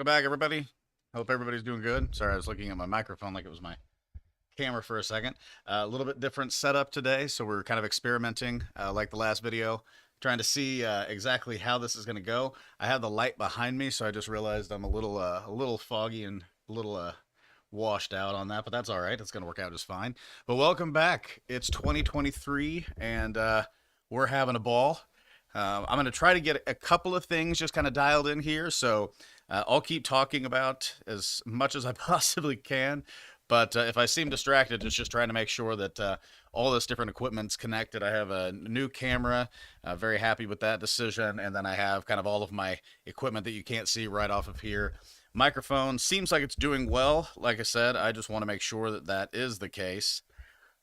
back, everybody. Hope everybody's doing good. Sorry, I was looking at my microphone like it was my camera for a second. A little bit different setup today, so we're kind of experimenting, like the last video, trying to see exactly how this is going to go. I have the light behind me, so I just realized I'm a little foggy and a little washed out on that, but that's all right. It's going to work out just fine. But welcome back. It's 2023, and we're having a ball. I'm going to try to get a couple of things just kind of dialed in here. So I'll keep talking about as much as I possibly can. But if I seem distracted, it's just trying to make sure that all this different equipment's connected. I have a new camera, very happy with that decision. And then I have kind of all of my equipment that you can't see right off of here. Microphone seems like it's doing well. Like I said, I just want to make sure that that is the case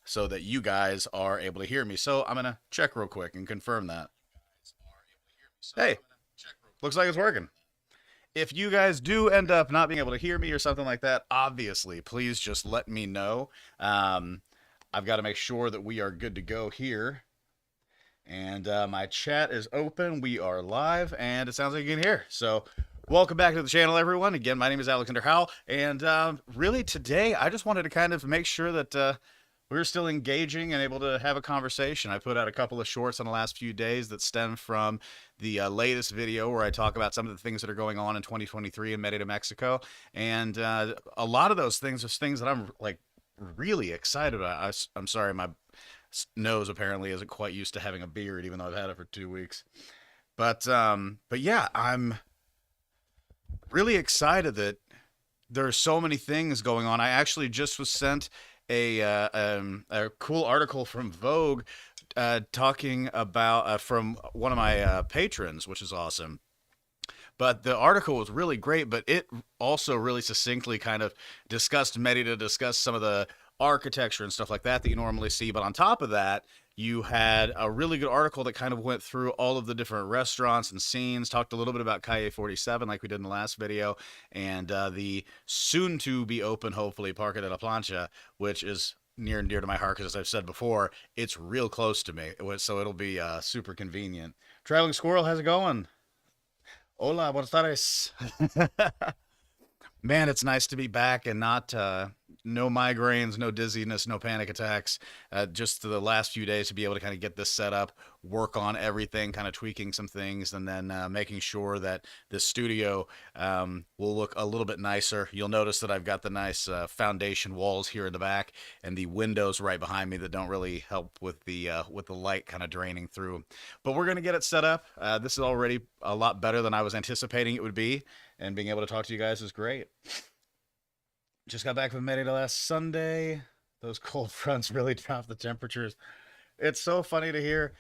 so that you guys are able to hear me. So I'm going to check real quick and confirm that. Hey, looks like it's working. If you guys do end up not being able to hear me or something like that, obviously, please just let me know. I've got to make sure that we are good to go here. And my chat is open. We are live, and it sounds like you can hear. So, welcome back to the channel, everyone. Again, my name is Alexander Howell, and really today, I just wanted to kind of make sure that we're still engaging and able to have a conversation. I put out a couple of shorts in the last few days that stem from the latest video where I talk about some of the things that are going on in 2023 in Merida, Mexico. And a lot of those things are things that I'm like really excited about. I'm sorry, my nose apparently isn't quite used to having a beard, even though I've had it for 2 weeks. But yeah, I'm really excited that there's so many things going on. I actually just was sent a cool article from Vogue talking about from one of my patrons, which is awesome. But the article was really great, but it also really succinctly kind of discussed Merida, discussed some of the architecture and stuff like that that you normally see. But on top of that, you had a really good article that kind of went through all of the different restaurants and scenes, talked a little bit about Calle 47 like we did in the last video, and the soon-to-be open, hopefully, Parque de la Plancha, which is near and dear to my heart because, as I've said before, it's real close to me, so it'll be super convenient. Traveling Squirrel, how's it going? Hola, buenas tardes. Man, it's nice to be back and not no migraines, no dizziness, no panic attacks. Just the last few days to be able to kind of get this set up, work on everything, kind of tweaking some things, and then making sure that this studio will look a little bit nicer. You'll notice that I've got the nice foundation walls here in the back and the windows right behind me that don't really help with the light kind of draining through. But we're gonna get it set up. This is already a lot better than I was anticipating it would be, and being able to talk to you guys is great. Just got back from Merida last Sunday. Those cold fronts really dropped the temperatures. It's so funny to hear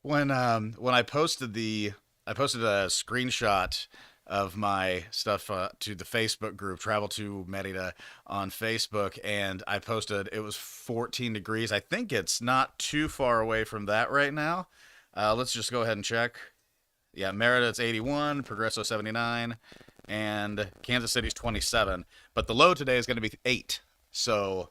when I posted a screenshot of my stuff to the Facebook group Travel to Merida on Facebook, and I posted it was 14 degrees. I think it's not too far away from that right now. Let's just go ahead and check. Yeah, Merida it's 81, Progreso 79, and Kansas City's 27. But the low today is going to be 8. So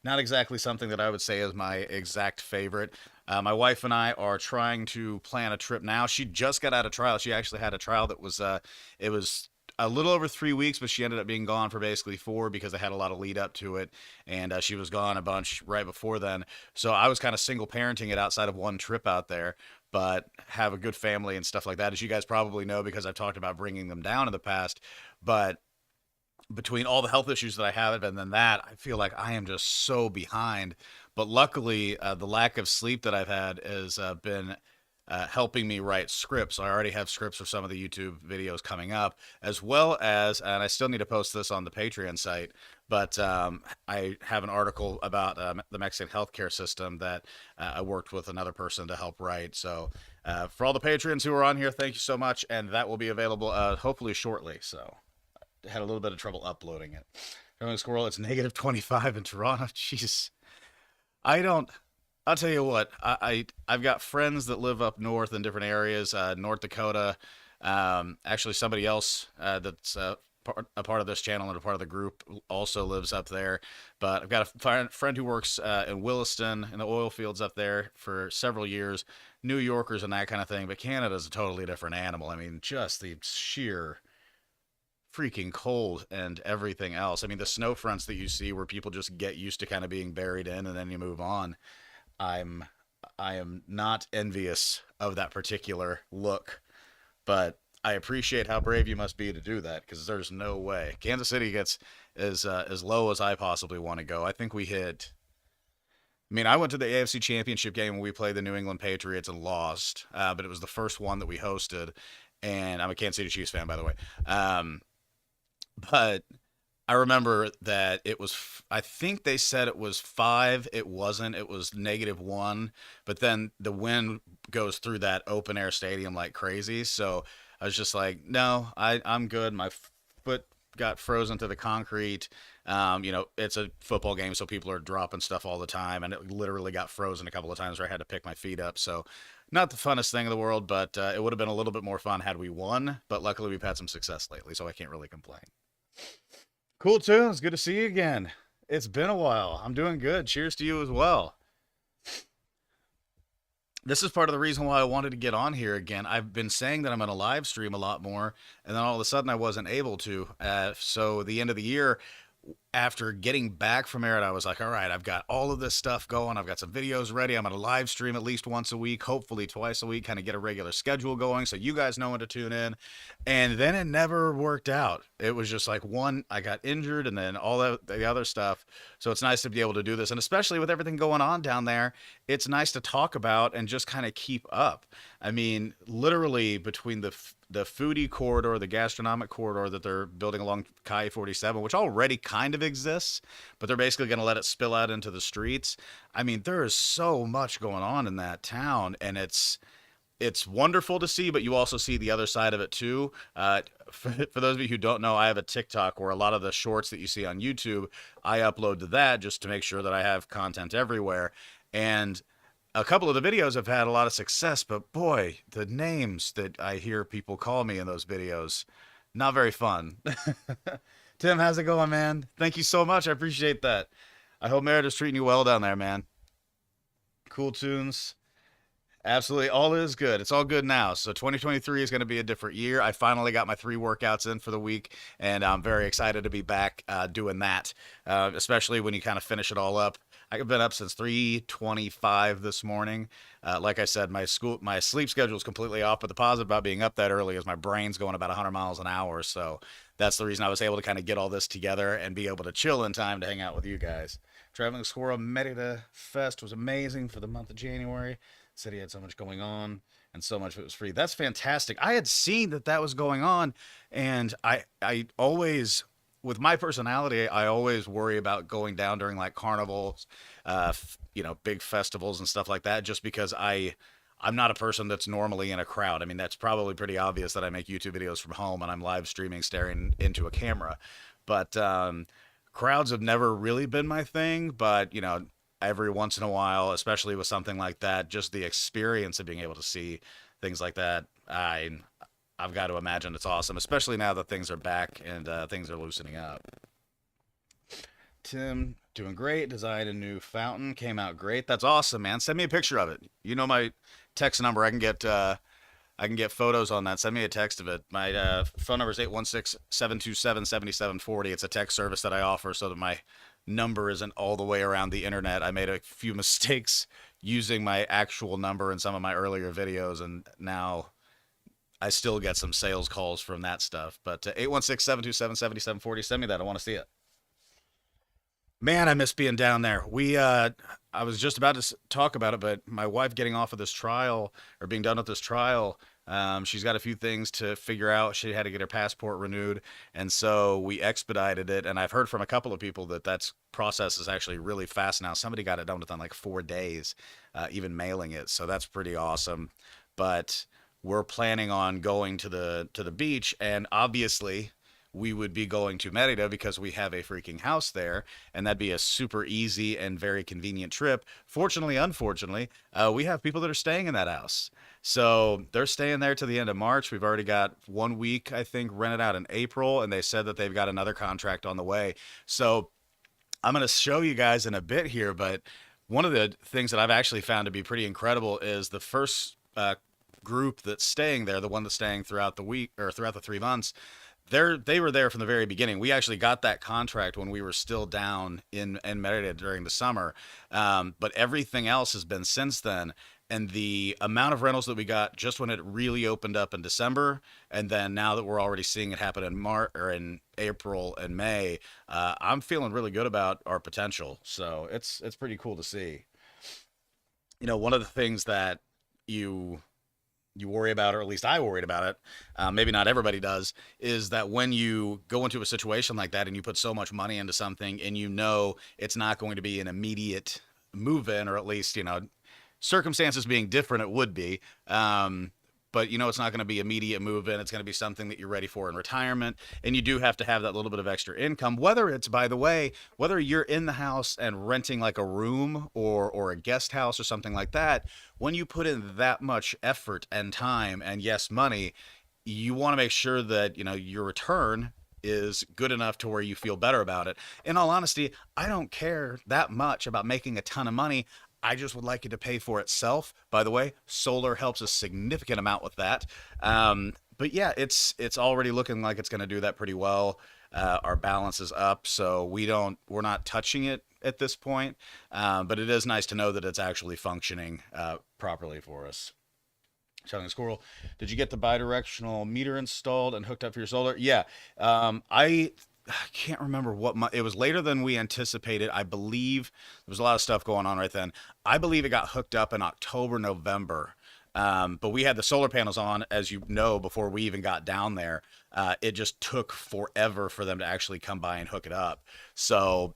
not exactly something that I would say is my exact favorite. My wife and I are trying to plan a trip now. She just got out of trial. She actually had a trial that was it was a little over 3 weeks, but she ended up being gone for basically 4 because they had a lot of lead up to it, and she was gone a bunch right before then. So I was kind of single parenting it outside of one trip out there, but have a good family and stuff like that, as you guys probably know because I've talked about bringing them down in the past. But between all the health issues that I have and then that, I feel like I am just so behind. But luckily, the lack of sleep that I've had has been helping me write scripts. So I already have scripts for some of the YouTube videos coming up, as well as, and I still need to post this on the Patreon site, but I have an article about the Mexican healthcare system that I worked with another person to help write. So for all the Patreons who are on here, thank you so much, and that will be available hopefully shortly. So I had a little bit of trouble uploading it. Traveling Squirrel, it's negative 25 in Toronto. Jeez. I'll tell you what, I've got friends that live up north in different areas, North Dakota. Actually, somebody else that's a part of this channel and a part of the group also lives up there. But I've got a friend who works in Williston in the oil fields up there for several years, New Yorkers and that kind of thing. But Canada's a totally different animal. I mean, just the sheer freaking cold and everything else. I mean, the snow fronts that you see where people just get used to kind of being buried in and then you move on. I'm I am not envious of that particular look, but I appreciate how brave you must be to do that because there's no way Kansas City gets as low as I possibly want to go. I think we hit. I mean, I went to the AFC Championship game when we played the New England Patriots and lost, but it was the first one that we hosted. And I'm a Kansas City Chiefs fan, by the way. Um, but I remember that it was, I think they said it was five. It wasn't. It was -1. But then the wind goes through that open air stadium like crazy. So I was just like, no, I'm good. My foot got frozen to the concrete. It's a football game, so people are dropping stuff all the time. And it literally got frozen a couple of times where I had to pick my feet up. So not the funnest thing in the world, but it would have been a little bit more fun had we won. But luckily, we've had some success lately, so I can't really complain. Cool, too. It's good to see you again. It's been a while. I'm doing good. Cheers to you as well. This is part of the reason why I wanted to get on here again. I've been saying that I'm going to live stream a lot more, and then all of a sudden I wasn't able to. So the end of the year, after getting back from Merida, I was like, all right, I've got all of this stuff going. I've got some videos ready. I'm going to live stream at least once a week, hopefully twice a week, kind of get a regular schedule going so you guys know when to tune in. And then it never worked out. It was just like I got injured and then all the other stuff. So it's nice to be able to do this. And especially with everything going on down there, it's nice to talk about and just kind of keep up. I mean, literally between the foodie corridor, the gastronomic corridor that they're building along Kai 47, which already kind of exists, but they're basically going to let it spill out into the streets. I mean, there is so much going on in that town, and it's wonderful to see, but you also see the other side of it too. For those of you who don't know, I have a TikTok where a lot of the shorts that you see on YouTube, I upload to that just to make sure that I have content everywhere. And a couple of the videos have had a lot of success, but boy, the names that I hear people call me in those videos, not very fun. Tim, how's it going, man? Thank you so much. I appreciate that. I hope Merida's treating you well down there, man. Cool tunes. Absolutely. All is good. It's all good now. So 2023 is going to be a different year. I finally got my 3 workouts in for the week, and I'm very excited to be back doing that, especially when you kind of finish it all up. I've been up since 3:25 this morning. Like I said, my sleep schedule is completely off, but the positive about being up that early is my brain's going about 100 miles an hour. So that's the reason I was able to kind of get all this together and be able to chill in time to hang out with you guys. Traveling Squirrel Merida Fest was amazing for the month of January. Said he had so much going on and so much of it was free. That's fantastic. I had seen that was going on, and I always, with my personality, I always worry about going down during like carnivals, big festivals and stuff like that, just because I'm not a person that's normally in a crowd. I mean, that's probably pretty obvious that I make YouTube videos from home and I'm live streaming staring into a camera. But crowds have never really been my thing, but every once in a while, especially with something like that, just the experience of being able to see things like that, I've got to imagine it's awesome, especially now that things are back and things are loosening up. Tim, doing great. Designed a new fountain. Came out great. That's awesome, man. Send me a picture of it. You know my text number. I can get photos on that. Send me a text of it. My phone number is 816-727-7740. It's a text service that I offer so that my number isn't all the way around the internet. I made a few mistakes using my actual number in some of my earlier videos, and now I still get some sales calls from that stuff. But 816-727-7740. Send me that. I want to see it. Man, I miss being down there. I was just about to talk about it, but my wife getting off of this trial or being done with this trial, she's got a few things to figure out. She had to get her passport renewed, and so we expedited it. And I've heard from a couple of people that process is actually really fast now. Somebody got it done within like 4 days, even mailing it. So that's pretty awesome. But we're planning on going to the beach, and obviously we would be going to Merida because we have a freaking house there, and that'd be a super easy and very convenient trip. Fortunately, unfortunately, we have people that are staying in that house. So they're staying there to the end of March. We've already got 1 week, I think, rented out in April, and they said that they've got another contract on the way. So I'm going to show you guys in a bit here, but one of the things that I've actually found to be pretty incredible is the first group that's staying there, the one that's staying throughout the week or throughout the 3 months, they were there from the very beginning. We actually got that contract when we were still down in Merida during the summer, but everything else has been since then. And the amount of rentals that we got just when it really opened up in December, and then now that we're already seeing it happen in March or in April and May, I'm feeling really good about our potential. So it's pretty cool to see. One of the things that you you worry about, or at least I worried about it, maybe not everybody does, is that when you go into a situation like that and you put so much money into something and you know it's not going to be an immediate move in, or at least, circumstances being different, it would be. But it's not going to be immediate move in. It's going to be something that you're ready for in retirement. And you do have to have that little bit of extra income, whether it's, by the way, whether you're in the house and renting like a room or a guest house or something like that. When you put in that much effort and time and, yes, money, you want to make sure that, your return is good enough to where you feel better about it. In all honesty, I don't care that much about making a ton of money. I just would like it to pay for itself. By the way, solar helps a significant amount with that. But yeah, it's already looking like it's going to do that pretty well. Our balance is up, so we're not touching it at this point. But it is nice to know that it's actually functioning properly for us. Shouting a squirrel. Did you get the bidirectional meter installed and hooked up for your solar? Yeah. I can't remember it was later than we anticipated. I believe there was a lot of stuff going on right then. I believe it got hooked up in October, November. But we had the solar panels on, as you know, before we even got down there. It just took forever for them to actually come by and hook it up. So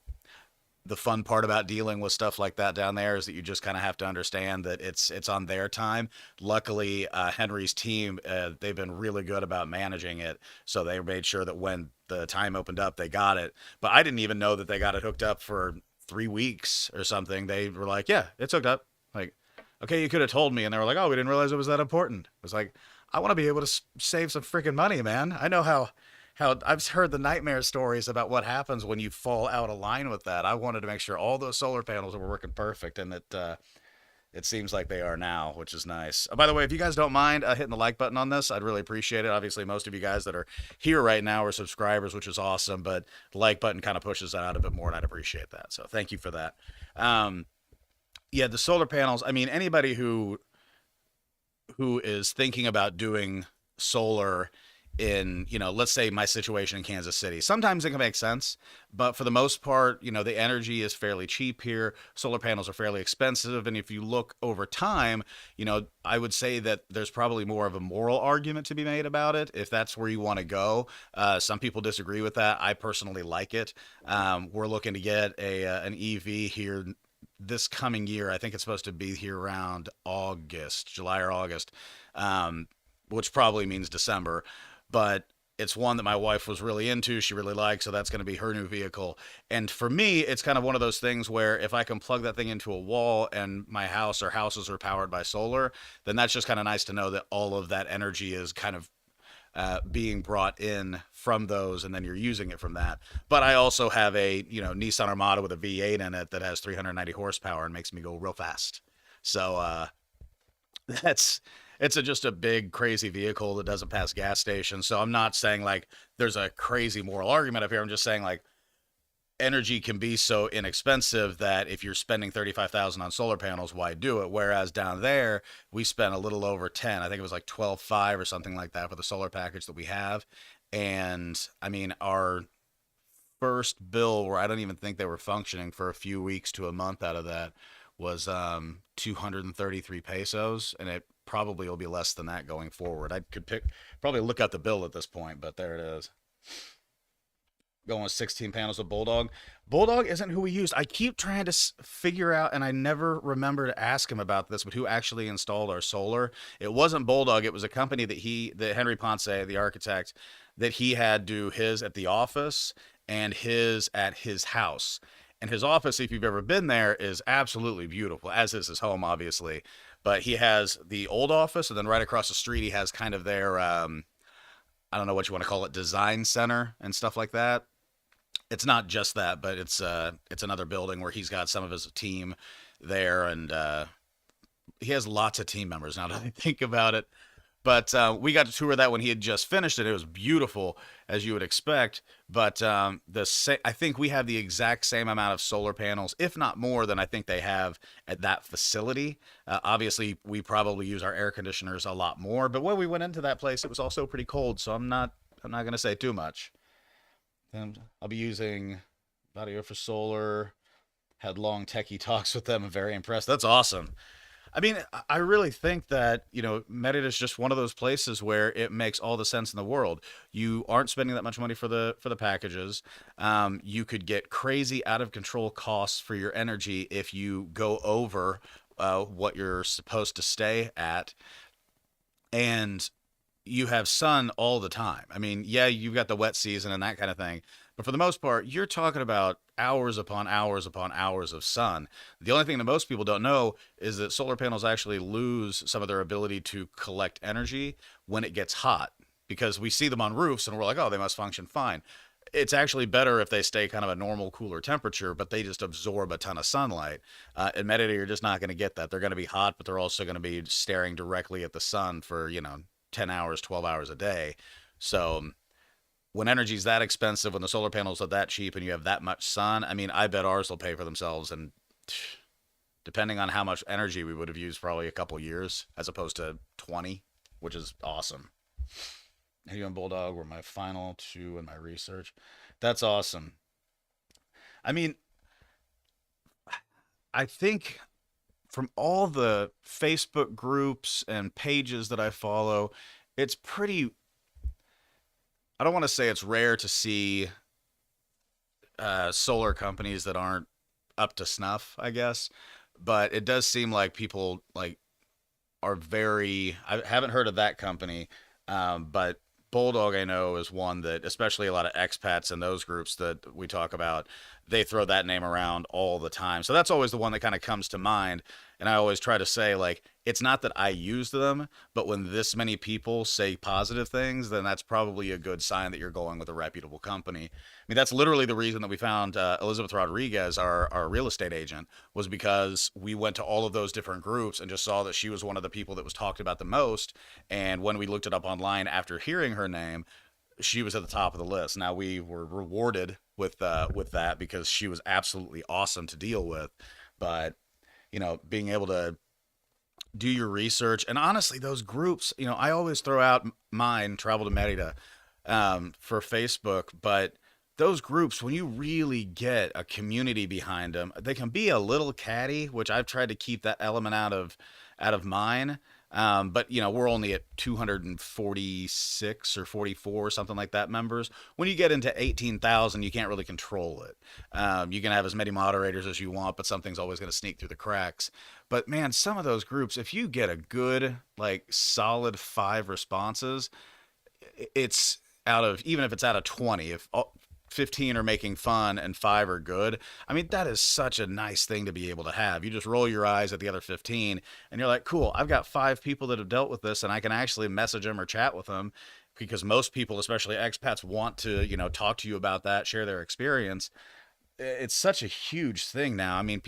the fun part about dealing with stuff like that down there is that you just kind of have to understand that it's on their time. Luckily, Henry's team, they've been really good about managing it, so they made sure that when the time opened up, they got it. But I didn't even know that they got it hooked up for 3 weeks or something. They were like, "Yeah, it's hooked up." Like, okay, you could have told me. And they were like, "Oh, we didn't realize it was that important." It was like, I want to be able to save some freaking money, man. I know how I've heard the nightmare stories about what happens when you fall out of line with that. I wanted to make sure all those solar panels were working perfect, and it seems like they are now, which is nice. By the way, if you guys don't mind hitting the like button on this, I'd really appreciate it. Obviously, most of you guys that are here right now are subscribers, which is awesome, but the like button kind of pushes that out a bit more, and I'd appreciate that. So thank you for that. Yeah, the solar panels. I mean, anybody who is thinking about doing solar in, let's say my situation in Kansas City. Sometimes it can make sense, but for the most part, the energy is fairly cheap here. Solar panels are fairly expensive. And if you look over time, I would say that there's probably more of a moral argument to be made about it, if that's where you want to go. Some people disagree with that. I personally like it. We're looking to get an EV here this coming year. I think it's supposed to be here around July or August, which probably means December. But it's one that my wife was really into. She really likes, so that's going to be her new vehicle. And for me, it's kind of one of those things where if I can plug that thing into a wall and my house or houses are powered by solar, then that's just kind of nice to know that all of that energy is kind of being brought in from those, and then you're using it from that. But I also have a Nissan Armada with a V8 in it that has 390 horsepower and makes me go real fast. So that's just a big crazy vehicle that doesn't pass gas stations. So I'm not saying like there's a crazy moral argument up here. I'm just saying like energy can be so inexpensive that if you're spending 35,000 on solar panels, why do it? Whereas down there we spent a little over 10. I think it was like 12.5 or something like that for the solar package that we have. And I mean, our first bill, where I don't even think they were functioning for a few weeks to a month out of that, was 233 pesos, and it probably will be less than that going forward. I could probably look at the bill at this point, but there it is. Going with 16 panels of Bulldog. Bulldog isn't who we used. I keep trying to figure out, and I never remember to ask him about this, but who actually installed our solar. It wasn't Bulldog. It was a company that Henry Ponce, the architect, that he had do his at the office and his at his house. And his office, if you've ever been there, is absolutely beautiful, as is his home, obviously. But he has the old office, and then right across the street, he has kind of their, I don't know what you want to call it, design center and stuff like that. It's not just that, but it's another building where he's got some of his team there, and he has lots of team members now that I think about it. But we got to tour that when he had just finished it. It was beautiful, as you would expect. But I think we have the exact same amount of solar panels, if not more, than I think they have at that facility. Obviously, we probably use our air conditioners a lot more. But when we went into that place, it was also pretty cold. So I'm not going to say too much. And I'll be using Audio for Solar. Had long techie talks with them. I'm very impressed. That's awesome. I mean, I really think that, Merida is just one of those places where it makes all the sense in the world. You aren't spending that much money for the packages. You could get crazy out of control costs for your energy if you go over what you're supposed to stay at. And you have sun all the time. I mean, yeah, you've got the wet season and that kind of thing, but for the most part, you're talking about hours upon hours upon hours of sun. The only thing that most people don't know is that solar panels actually lose some of their ability to collect energy when it gets hot, because we see them on roofs and we're like, oh, they must function fine. It's actually better if they stay kind of a normal cooler temperature, but they just absorb a ton of sunlight. In Merida, you're just not going to get that. They're going to be hot, but they're also going to be staring directly at the sun for, 10 hours, 12 hours a day. So when energy's that expensive, when the solar panels are that cheap and you have that much sun, I mean, I bet ours will pay for themselves. And depending on how much energy we would have used, probably a couple years as opposed to 20, which is awesome. Hey, you and Bulldog were my final two in my research. That's awesome. I mean, I think from all the Facebook groups and pages that I follow, it's pretty, I don't want to say it's rare to see solar companies that aren't up to snuff, I guess. But it does seem like people like are very. I haven't heard of that company, but Bulldog I know is one that, especially a lot of expats in those groups that we talk about, they throw that name around all the time. So that's always the one that kind of comes to mind. And I always try to say, like, it's not that I use them, but when this many people say positive things, then that's probably a good sign that you're going with a reputable company. I mean, that's literally the reason that we found Elizabeth Rodriguez, our real estate agent, was because we went to all of those different groups and just saw that she was one of the people that was talked about the most. And when we looked it up online after hearing her name, she was at the top of the list. Now we were rewarded with that because she was absolutely awesome to deal with. But being able to do your research, and honestly, those groups, I always throw out mine, Travel to Merida, for Facebook, but those groups, when you really get a community behind them, they can be a little catty, which I've tried to keep that element out of mine. But we're only at 246 or 44, something like that members. When you get into 18,000, you can't really control it. You can have as many moderators as you want, but something's always going to sneak through the cracks. But man, some of those groups, if you get a good, like solid 5 responses, it's even if it's out of 20, if 15 are making fun and 5 are good. I mean, that is such a nice thing to be able to have. You just roll your eyes at the other 15 and you're like, cool, I've got 5 people that have dealt with this and I can actually message them or chat with them, because most people, especially expats, want to, talk to you about that, share their experience. It's such a huge thing now. I mean,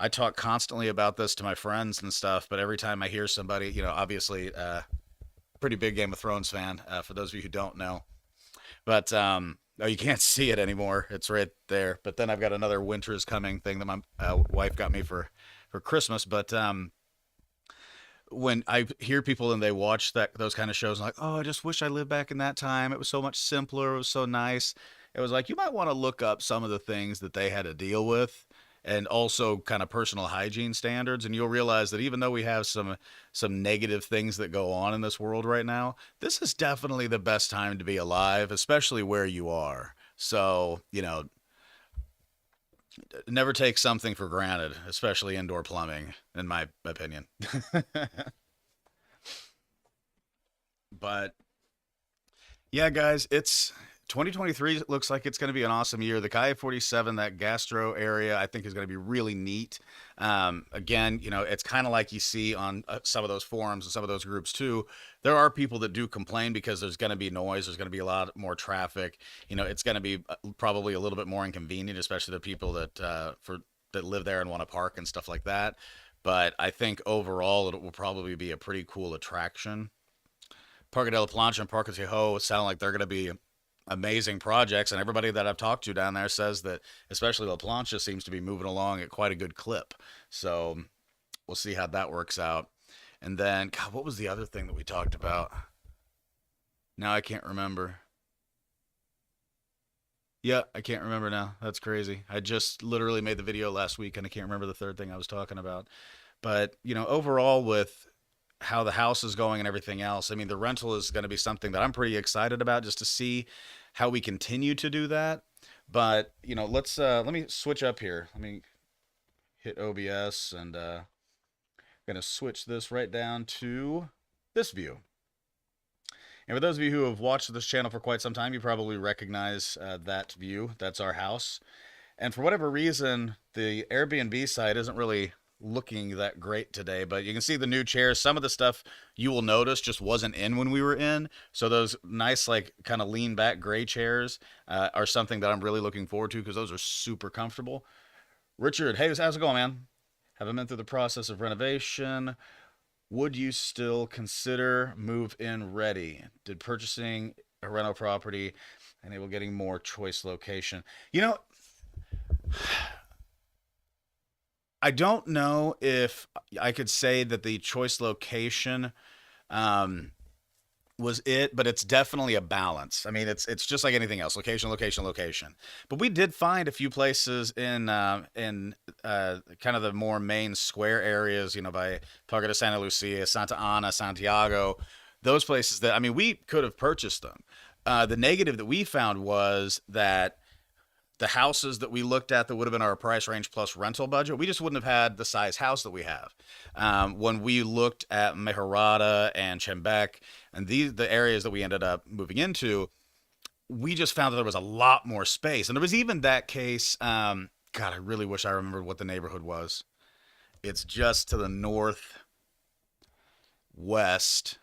I talk constantly about this to my friends and stuff, but every time I hear somebody, obviously, pretty big Game of Thrones fan, for those of you who don't know. But oh, you can't see it anymore. It's right there. But then I've got another Winter is Coming thing that my wife got me for Christmas. But when I hear people and they watch those kind of shows, I'm like, oh, I just wish I lived back in that time. It was so much simpler. It was so nice. It was like, you might want to look up some of the things that they had to deal with, and also kind of personal hygiene standards, and you'll realize that even though we have some negative things that go on in this world right now, this is definitely the best time to be alive, especially where you are. So, never take something for granted, especially indoor plumbing, in my opinion. But yeah, guys, it's 2023 looks like it's going to be an awesome year. The Kai 47, that gastro area, I think is going to be really neat. Again, it's kind of like you see on some of those forums and some of those groups too. There are people that do complain because there's going to be noise. There's going to be a lot more traffic. It's going to be probably a little bit more inconvenient, especially the people that live there and want to park and stuff like that. But I think overall it will probably be a pretty cool attraction. Parque de la Plancha and Parque Tejo sound like they're going to be amazing projects, and everybody that I've talked to down there says that especially La Plancha seems to be moving along at quite a good clip. So we'll see how that works out. And then, God, what was the other thing that we talked about? Now I can't remember. Yeah, I can't remember now. That's crazy. I just literally made the video last week and I can't remember the third thing I was talking about. But, overall with how the house is going and everything else, I mean, the rental is going to be something that I'm pretty excited about just to see how we continue to do that. But, let me switch up here. Let me hit OBS and going to switch this right down to this view. And for those of you who have watched this channel for quite some time, you probably recognize that view. That's our house. And for whatever reason, the Airbnb site isn't really looking that great today, but you can see the new chairs. Some of the stuff you will notice just wasn't in when we were in. So those nice, like, kind of lean back gray chairs are something that I'm really looking forward to because those are super comfortable. Richard, hey, how's it going, man? Haven't been through the process of renovation. Would you still consider move-in ready? Did purchasing a rental property enable getting more choice location? I don't know if I could say that the choice location um, was it, but it's definitely a balance. I mean, it's just like anything else: location, location, location. But we did find a few places in kind of the more main square areas, by Parque de Santa Lucia, Santa Ana, Santiago, those places that, I mean, we could have purchased them. The negative that we found was that the houses that we looked at that would have been our price range plus rental budget, we just wouldn't have had the size house that we have. When we looked at Merida and Chembec and the areas that we ended up moving into, we just found that there was a lot more space. And there was even that case, God, I really wish I remembered what the neighborhood was. It's just to the northwest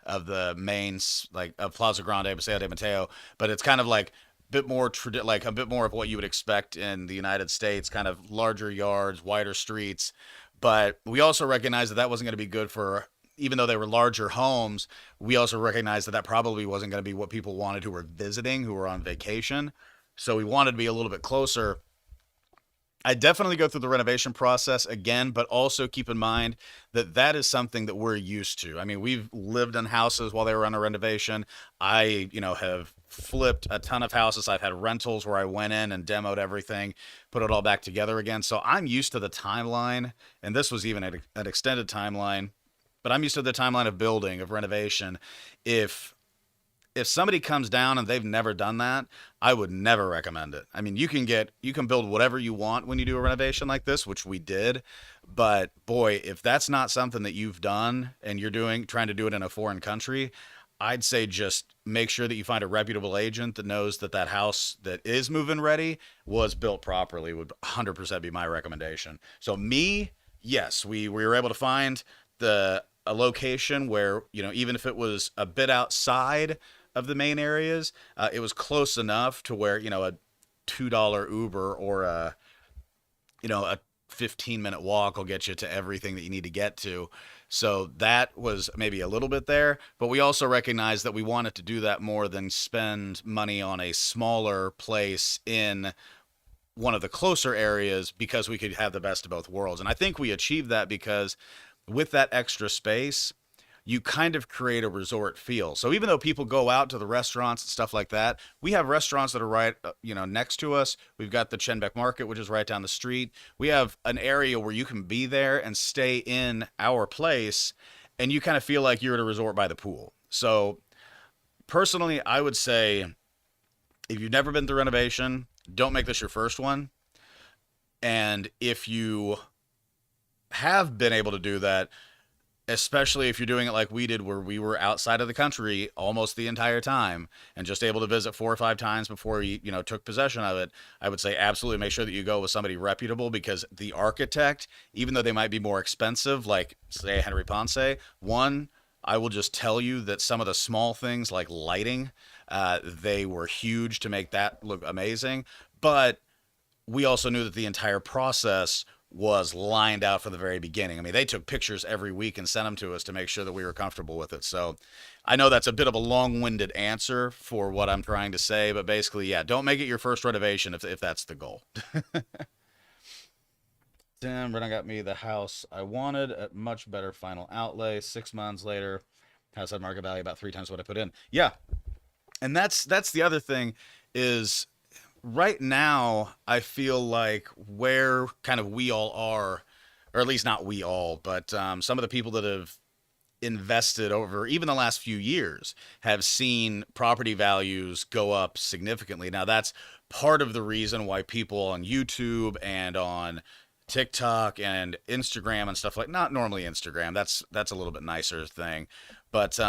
of the main, like, of Plaza Grande, Paseo de Mateo, but it's kind of like bit more like a bit more of what you would expect in the United States, kind of larger yards, wider streets. But we also recognized that that wasn't going to be good for, even though they were larger homes, we also recognized that that probably wasn't going to be what people wanted who were visiting, who were on vacation. So we wanted to be a little bit closer. I definitely go through the renovation process again, but also keep in mind that that is something that we're used to. I mean, we've lived in houses while they were under renovation. I, have flipped a ton of houses. I've had rentals where I went in and demoed everything, put it all back together again. So I'm used to the timeline, and this was even an extended timeline, but I'm used to the timeline of building, of renovation. If somebody comes down and they've never done that, I would never recommend it. I mean, you can build whatever you want when you do a renovation like this, which we did. But boy, if that's not something that you've done and you're trying to do it in a foreign country, I'd say just make sure that you find a reputable agent that knows that that house that is move-in ready was built properly, would 100% be my recommendation. So me, yes, we were able to find a location where, even if it was a bit outside of the main areas, it was close enough to where, a $2 Uber or a 15-minute walk will get you to everything that you need to get to. So that was maybe a little bit there, but we also recognized that we wanted to do that more than spend money on a smaller place in one of the closer areas because we could have the best of both worlds. And I think we achieved that because with that extra space, you kind of create a resort feel. So even though people go out to the restaurants and stuff like that, we have restaurants that are right, next to us. We've got the Chenbec Market, which is right down the street. We have an area where you can be there and stay in our place, and you kind of feel like you're at a resort by the pool. So personally, I would say if you've never been through renovation, don't make this your first one. And if you have been able to do that, especially if you're doing it like we did, where we were outside of the country almost the entire time and just able to visit 4 or 5 times before you took possession of it, I would say absolutely make sure that you go with somebody reputable, because the architect, even though they might be more expensive, like say Henry Ponce, one, I will just tell you that some of the small things like lighting, they were huge to make that look amazing. But we also knew that the entire process was lined out from the very beginning. I mean, they took pictures every week and sent them to us to make sure that we were comfortable with it. So I know that's a bit of a long-winded answer for what I'm trying to say, but basically, yeah, don't make it your first renovation if that's the goal. Tim, Brennan got me the house I wanted at much better final outlay. 6 months later, house had market value about 3 times what I put in. Yeah, and that's the other thing is right now I feel like where kind of we all are, or at least not we all, but some of the people that have invested over even the last few years have seen property values go up significantly. Now that's part of the reason why people on YouTube and on TikTok and Instagram and stuff like, not normally Instagram, that's a little bit nicer thing, but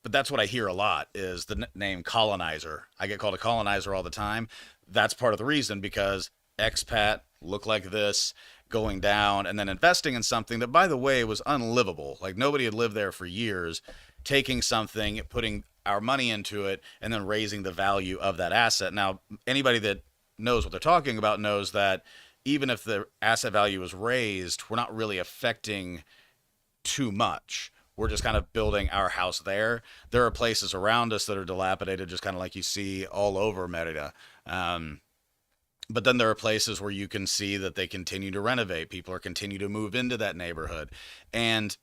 that's what I hear a lot is the name colonizer. I get called a colonizer all the time. That's part of the reason because expat look like this going down and then investing in something that, by the way, was unlivable. Like nobody had lived there for years, taking something, putting our money into it, and then raising the value of that asset. Now, anybody that knows what they're talking about knows that even if the asset value is raised, we're not really affecting too much. We're just kind of building our house there. There are places around us that are dilapidated, just kind of like you see all over Merida. But then there are places where you can see that they continue to renovate. People are continue to move into that neighborhood. And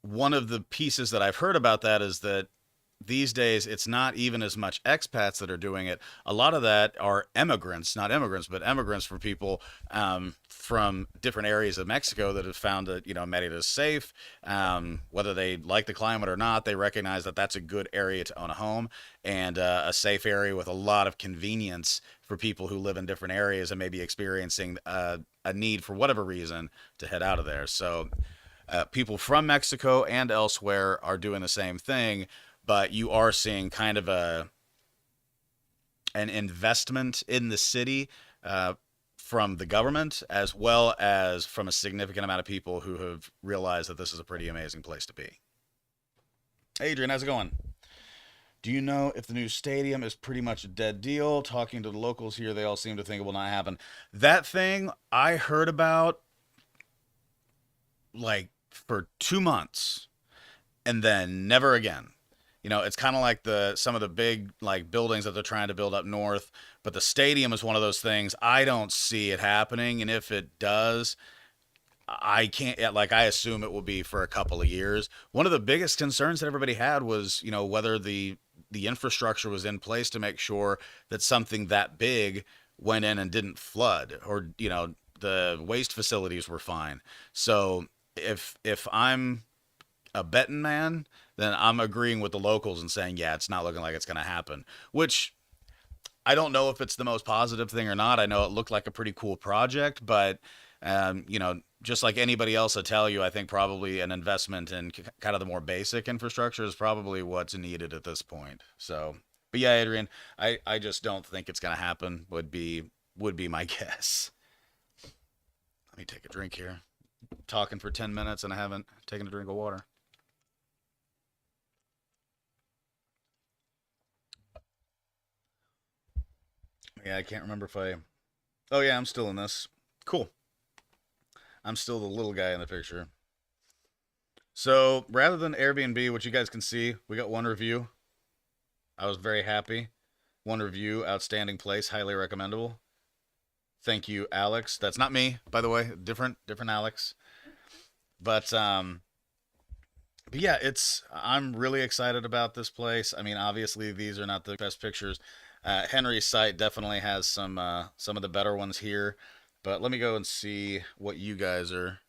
one of the pieces that I've heard about that is that these days it's not even as much expats that are doing it. A lot of that are immigrants, not immigrants, but immigrants from people from different areas of Mexico that have found that, you know, Merida is safe. Whether they like the climate or not, they recognize that that's a good area to own a home and a safe area with a lot of convenience for people who live in different areas and maybe experiencing a need for whatever reason to head out of there. So people from Mexico and elsewhere are doing the same thing, but you are seeing kind of an investment in the city from the government as well as from a significant amount of people who have realized that this is a pretty amazing place to be. Adrian, how's it going? Do you know if the new stadium is pretty much a dead deal? Talking to the locals here, they all seem to think it will not happen. That thing I heard about like for 2 months and then never again. You know, it's kind of like the some of the big like buildings that they're trying to build up north, but the stadium is one of those things I don't see it happening, and if it does, I can't like I assume it will be for a couple of years. One of the biggest concerns that everybody had was, you know, whether the infrastructure was in place to make sure that something that big went in and didn't flood or, you know, the waste facilities were fine. So if I'm a betting man, then I'm agreeing with the locals and saying, yeah, it's not looking like it's going to happen, which I don't know if it's the most positive thing or not. I know it looked like a pretty cool project, but, you know, just like anybody else will tell you, I think probably an investment in kind of the more basic infrastructure is probably what's needed at this point. So, but yeah, Adrian, I just don't think it's going to happen would be my guess. Let me take a drink here. Talking for 10 minutes and I haven't taken a drink of water. Yeah, I can't remember if I. Oh, yeah, I'm still in this. Cool. I'm still the little guy in the picture. So, rather than Airbnb, which you guys can see, we got one review. I was very happy. One review, outstanding place, highly recommendable. Thank you, Alex. That's not me, by the way. Different Alex. But but yeah, I'm really excited about this place. I mean, obviously these are not the best pictures. Henry's site definitely has some of the better ones here. But let me go and see what you guys are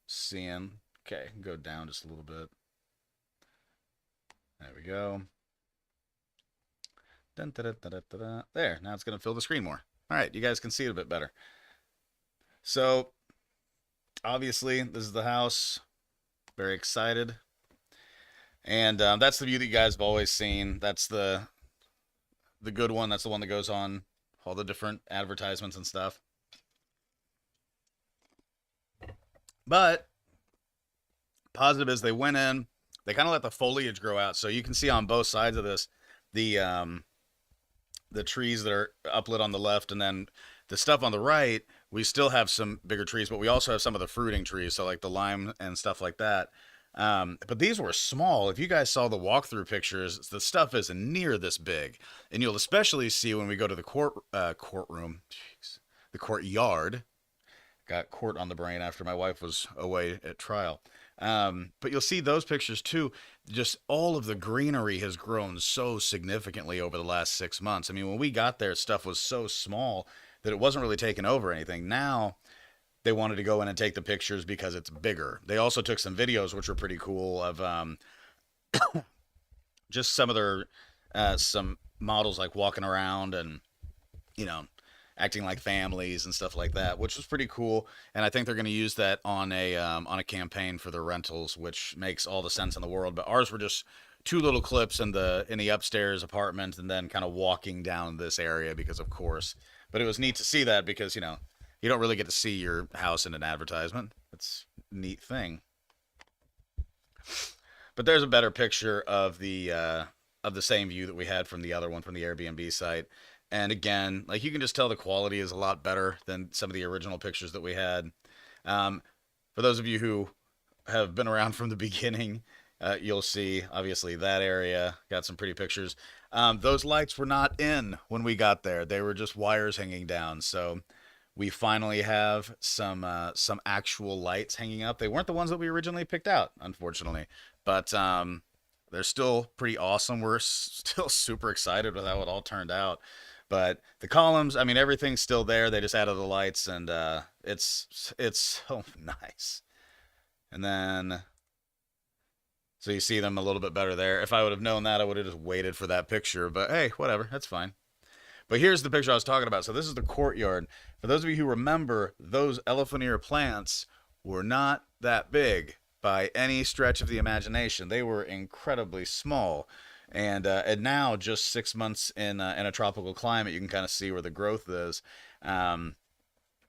seeing. Okay, go down just a little bit. There we go. Dun, da, da, da, da, da. There, now it's going to fill the screen more. All right, you guys can see it a bit better. So, obviously, this is the house. Very excited. And that's the view that you guys have always seen. That's the good one. That's the one that goes on all the different advertisements and stuff. But positive is they went in, they kind of let the foliage grow out. So you can see on both sides of this, the trees that are uplit on the left, and then the stuff on the right we still have some bigger trees, but we also have some of the fruiting trees, so like the lime and stuff like that. But these were small. If you guys saw the walkthrough pictures, the stuff isn't near this big, and you'll especially see when we go to the courtroom, jeez, the courtyard. Got court on the brain after my wife was away at trial. But you'll see those pictures too. Just all of the greenery has grown so significantly over the last 6 months. I mean, when we got there, stuff was so small that it wasn't really taking over anything. Now they wanted to go in and take the pictures because it's bigger. They also took some videos, which were pretty cool, of just some of their some models like walking around and you know acting like families and stuff like that, which was pretty cool. And I think they're going to use that on a campaign for their rentals, which makes all the sense in the world. But ours were just two little clips in the upstairs apartment, and then kind of walking down this area because, of course. But it was neat to see that because you don't really get to see your house in an advertisement. It's a neat thing. But there's a better picture of the same view that we had from the other one from the Airbnb site. And again, like you can just tell the quality is a lot better than some of the original pictures that we had. Um, for those of you who have been around from the beginning, you'll see obviously that area got some pretty pictures. Those lights were not in when we got there; they were just wires hanging down. So we finally have some actual lights hanging up. They weren't the ones that we originally picked out, unfortunately, but they're still pretty awesome. We're still super excited with how it all turned out. But the columns, I mean, everything's still there. They just added the lights, and it's so nice. And then, so you see them a little bit better there. If I would have known that, I would have just waited for that picture. But hey, whatever, that's fine. But here's the picture I was talking about. So this is the courtyard. For those of you who remember, those elephant ear plants were not that big by any stretch of the imagination. They were incredibly small. And now, just 6 months in a tropical climate, you can kind of see where the growth is. Um,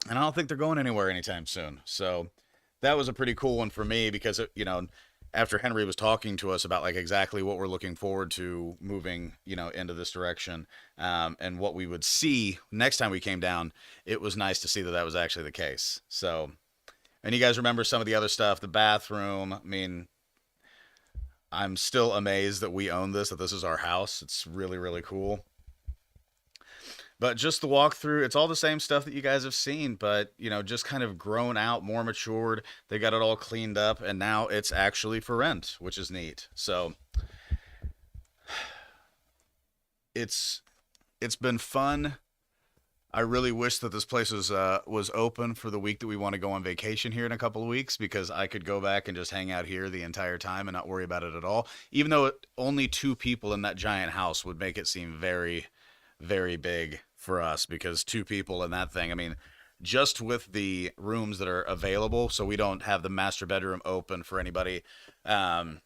and I don't think they're going anywhere anytime soon. So that was a pretty cool one for me because after Henry was talking to us about like exactly what we're looking forward to moving into this direction, and what we would see next time we came down, it was nice to see that that was actually the case. So, and you guys remember some of the other stuff, the bathroom. I mean, I'm still amazed that we own this, that this is our house. It's really, really cool. But just the walkthrough, it's all the same stuff that you guys have seen, but just kind of grown out, more matured. They got it all cleaned up, and now it's actually for rent, which is neat. So it's it's been fun. I really wish that this place was open for the week that we want to go on vacation here in a couple of weeks because I could go back and just hang out here the entire time and not worry about it at all. Even though only two people in that giant house would make it seem very, very big for us because two people in that thing. I mean, just with the rooms that are available, so we don't have the master bedroom open for anybody. Um,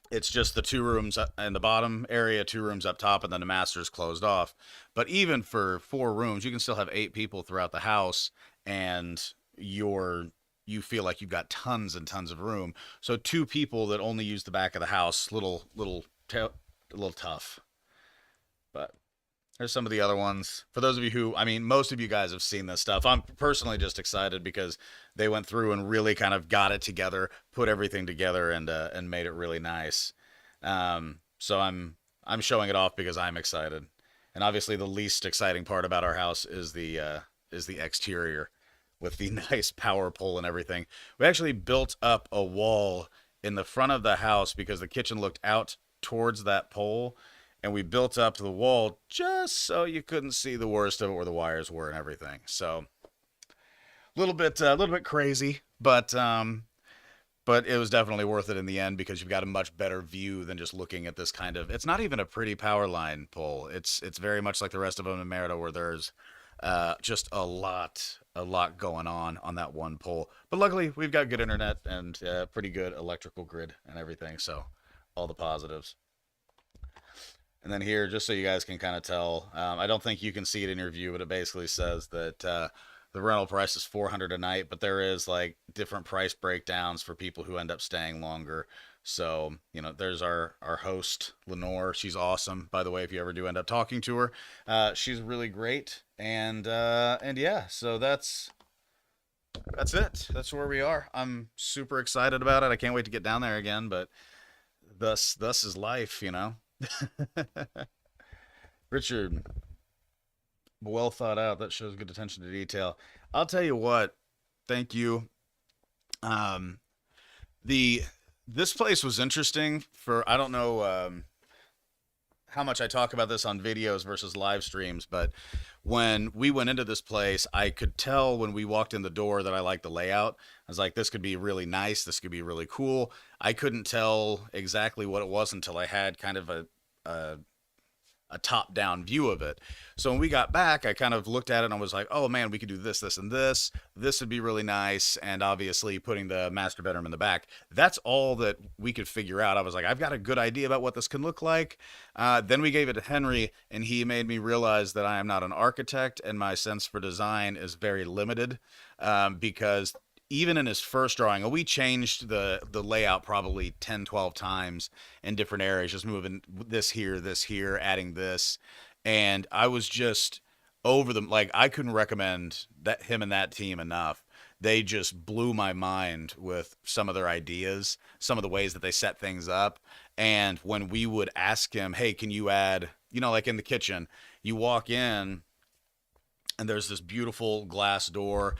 it's just the two rooms in the bottom area, two rooms up top, and then the master's closed off. But even for four rooms, you can still have eight people throughout the house, and you feel like you've got tons and tons of room. So two people that only use the back of the house, a little tough. But there's some of the other ones. For those of you who, I mean, most of you guys have seen this stuff. I'm personally just excited because they went through and really kind of got it together, put everything together, and made it really nice. So I'm showing it off because I'm excited. And obviously, the least exciting part about our house is the exterior with the nice power pole and everything. We actually built up a wall in the front of the house because the kitchen looked out towards that pole, and we built up the wall just so you couldn't see the worst of it where the wires were and everything. So a little bit crazy, but it was definitely worth it in the end because you've got a much better view than just looking at this kind of. It's not even a pretty power line pole. It's very much like the rest of them in Merida, where there's just a lot going on that one pole. But luckily, we've got good internet and pretty good electrical grid and everything. So all the positives. And then here, just so you guys can kind of tell, I don't think you can see it in your view, but it basically says that the rental price is 400 a night, but there is like different price breakdowns for people who end up staying longer. So, there's our host, Lenore. She's awesome, by the way, if you ever do end up talking to her. She's really great. And yeah, so that's it. That's where we are. I'm super excited about it. I can't wait to get down there again, but thus is life. Richard, well thought out. That shows good attention to detail. I'll tell you what. Thank you. Um, the This place was interesting for I don't know how much I talk about this on videos versus live streams, but when we went into this place, I could tell when we walked in the door that I liked the layout. I was like, this could be really nice. This could be really cool. I couldn't tell exactly what it was until I had kind of a a top down view of it. So when we got back, I kind of looked at it and I was like, oh man, we could do this, this, and this. This would be really nice. And obviously, putting the master bedroom in the back. That's all that we could figure out. I was like, I've got a good idea about what this can look like. Then we gave it to Henry, and he made me realize that I am not an architect and my sense for design is very limited, because even in his first drawing, and we changed the layout probably 10, 12 times in different areas, just moving this here, adding this. And I was just over them. Like, I couldn't recommend that him and that team enough. They just blew my mind with some of their ideas, some of the ways that they set things up. And when we would ask him, hey, can you add, like in the kitchen, you walk in and there's this beautiful glass door.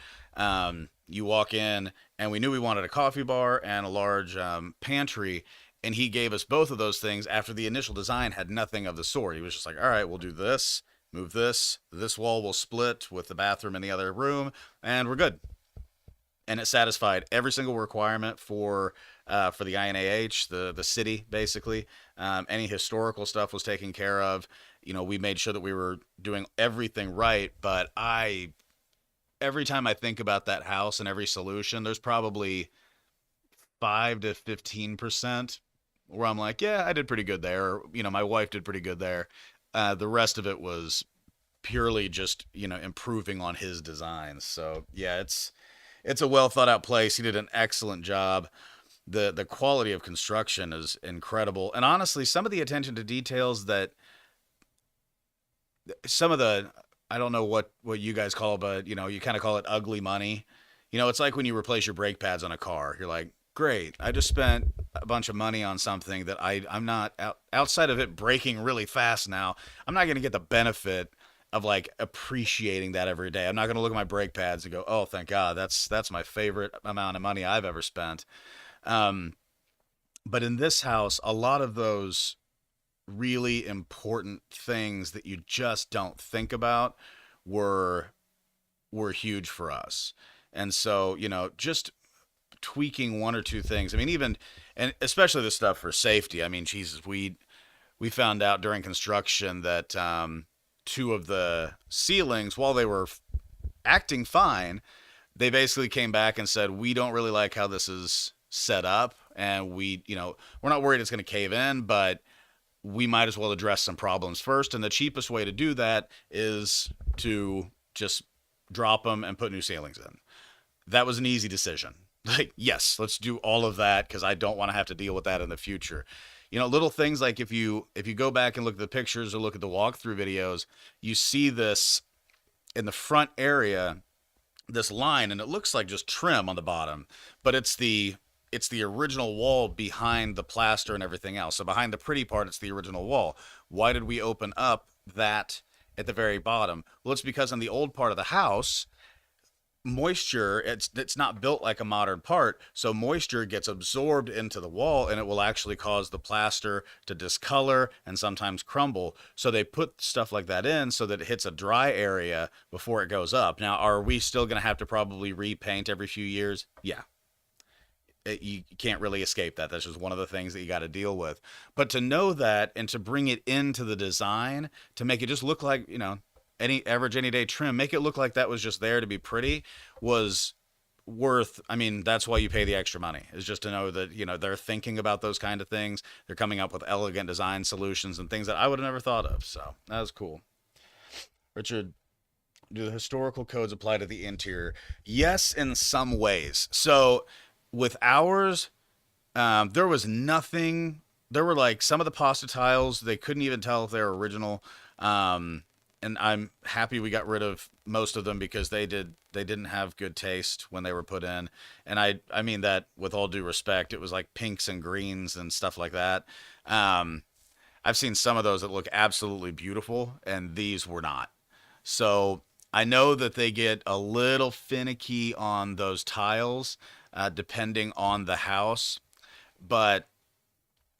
You walk in, and we knew we wanted a coffee bar and a large pantry, and he gave us both of those things after the initial design had nothing of the sort. He was just like, all right, we'll do this, move this wall will split with the bathroom in the other room, and we're good. And it satisfied every single requirement for the INAH, the city, basically. Any historical stuff was taken care of. We made sure that we were doing everything right, but every time I think about that house and every solution, there's probably 5 to 15% where I'm like, yeah, I did pretty good there. Or, my wife did pretty good there. The rest of it was purely just, improving on his designs. So yeah, it's a well thought out place. He did an excellent job. The quality of construction is incredible. And honestly, some of the attention to details that some of the I don't know what you guys call it, but you kind of call it ugly money. It's like when you replace your brake pads on a car. You're like, great, I just spent a bunch of money on something that I'm not outside of it braking really fast now. I'm not going to get the benefit of like appreciating that every day. I'm not going to look at my brake pads and go, oh, thank God, that's my favorite amount of money I've ever spent. Um, but in this house, a lot of those really important things that you just don't think about were were huge for us. And so, just tweaking one or two things. I mean, even and especially the stuff for safety. I mean, Jesus, we found out during construction that two of the ceilings, while they were acting fine, they basically came back and said, we don't really like how this is set up, and we're not worried it's going to cave in, but we might as well address some problems first. And the cheapest way to do that is to just drop them and put new ceilings in. That was an easy decision. Like, yes, let's do all of that because I don't want to have to deal with that in the future. Little things like if you go back and look at the pictures or look at the walkthrough videos, you see this in the front area, this line, and it looks like just trim on the bottom, but it's the original wall behind the plaster and everything else. So behind the pretty part, it's the original wall. Why did we open up that at the very bottom? Well, it's because in the old part of the house, moisture, it's not built like a modern part, so moisture gets absorbed into the wall and it will actually cause the plaster to discolor and sometimes crumble. So they put stuff like that in so that it hits a dry area before it goes up. Now, are we still going to have to probably repaint every few years? Yeah. You can't really escape that. That's just one of the things that you got to deal with. But to know that and to bring it into the design to make it just look like, any average any day trim, make it look like that was just there to be pretty, was worth. I mean, that's why you pay the extra money, is just to know that, they're thinking about those kind of things. They're coming up with elegant design solutions and things that I would have never thought of. So that was cool. Richard, do the historical codes apply to the interior? Yes, in some ways. So with ours, There was nothing. There were like some of the pasta tiles. They couldn't even tell if they were original. Um, and I'm happy we got rid of most of them because they didn't have good taste when they were put in. And I mean that with all due respect. It was like pinks and greens and stuff like that. Um, I've seen some of those that look absolutely beautiful, and these were not. So I know that they get a little finicky on those tiles, depending on the house, but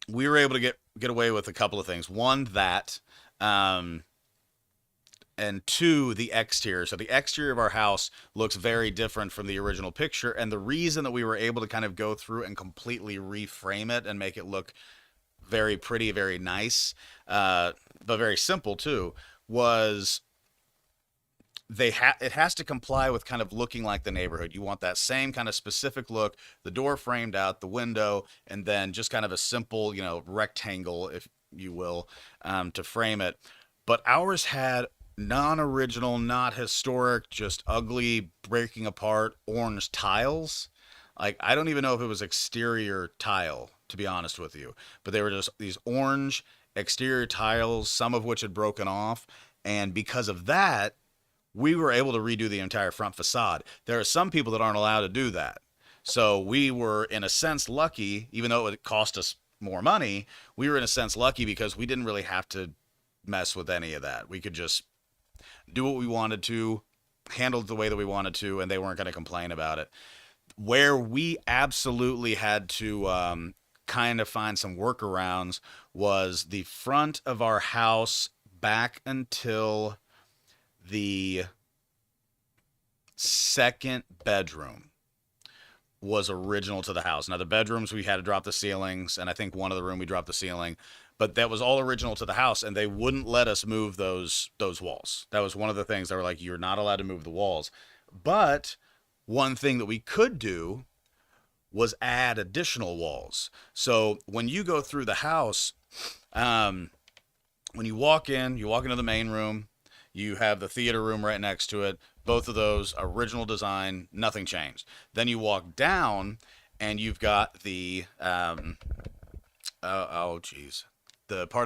we were able to get away with a couple of things. One, that, um, and two, the exterior. So the exterior of our house looks very different from the original picture, and the reason that we were able to kind of go through and completely reframe it and make it look very pretty, very nice, but very simple too, was it has to comply with kind of looking like the neighborhood. You want that same kind of specific look, the door framed out, the window, and then just kind of a simple, rectangle, if you will, to frame it. But ours had non-original, not historic, just ugly, breaking apart orange tiles. Like, I don't even know if it was exterior tile, to be honest with you, but they were just these orange exterior tiles, some of which had broken off. And because of that, we were able to redo the entire front facade. There are some people that aren't allowed to do that. So we were, in a sense, lucky, even though it cost us more money, we were, in a sense, lucky because we didn't really have to mess with any of that. We could just do what we wanted to, handle it the way that we wanted to, and they weren't going to complain about it. Where we absolutely had to kind of find some workarounds was the front of our house back until the second bedroom was original to the house. Now, the bedrooms, we had to drop the ceilings, and I think one of the room we dropped the ceiling, but that was all original to the house, and they wouldn't let us move those walls. That was one of the things. They were like, you're not allowed to move the walls. But one thing that we could do was add additional walls. So when you go through the house, when you walk into the main room, you have the theater room right next to it. Both of those, original design, nothing changed. Then you walk down, and you've got the part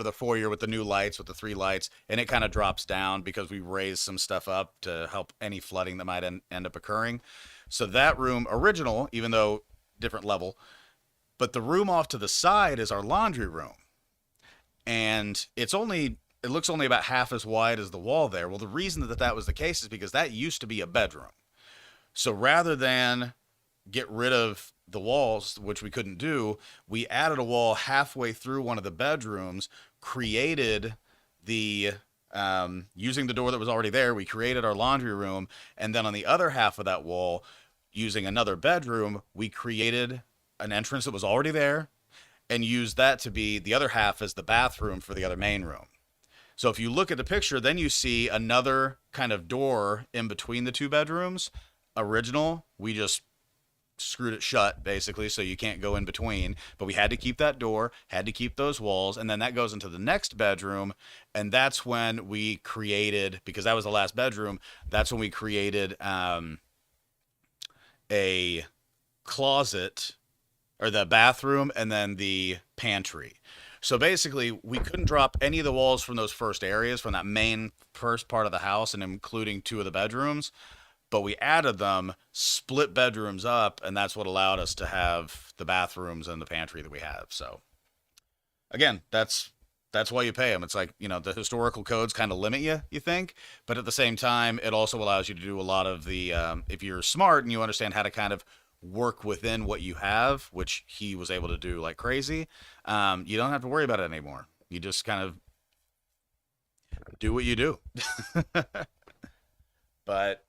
of the foyer with the new lights, with the three lights, and it kind of drops down because we raised some stuff up to help any flooding that might end up occurring. So that room, original, even though different level, but the room off to the side is our laundry room. And it looks only about half as wide as the wall there. Well, the reason that that was the case is because that used to be a bedroom. So rather than get rid of the walls, which we couldn't do, we added a wall halfway through one of the bedrooms, created the using the door that was already there, we created our laundry room, and then on the other half of that wall, using another bedroom, we created an entrance that was already there and used that to be the other half as the bathroom for the other main room. So if you look at the picture, then you see another kind of door in between the two bedrooms. Original, we just screwed it shut basically so you can't go in between, but we had to keep that door, had to keep those walls, and then that goes into the next bedroom, and that's when we created, because that was the last bedroom, that's when we created a closet, or the bathroom, and then the pantry. So basically, we couldn't drop any of the walls from those first areas, from that main first part of the house, and including two of the bedrooms, but we added them, split bedrooms up, and that's what allowed us to have the bathrooms and the pantry that we have. So again, that's why you pay them. It's like, the historical codes kind of limit you, you think, but at the same time, it also allows you to do a lot of the, if you're smart and you understand how to kind of work within what you have, which he was able to do like crazy, you don't have to worry about it anymore. You just kind of do what you do. But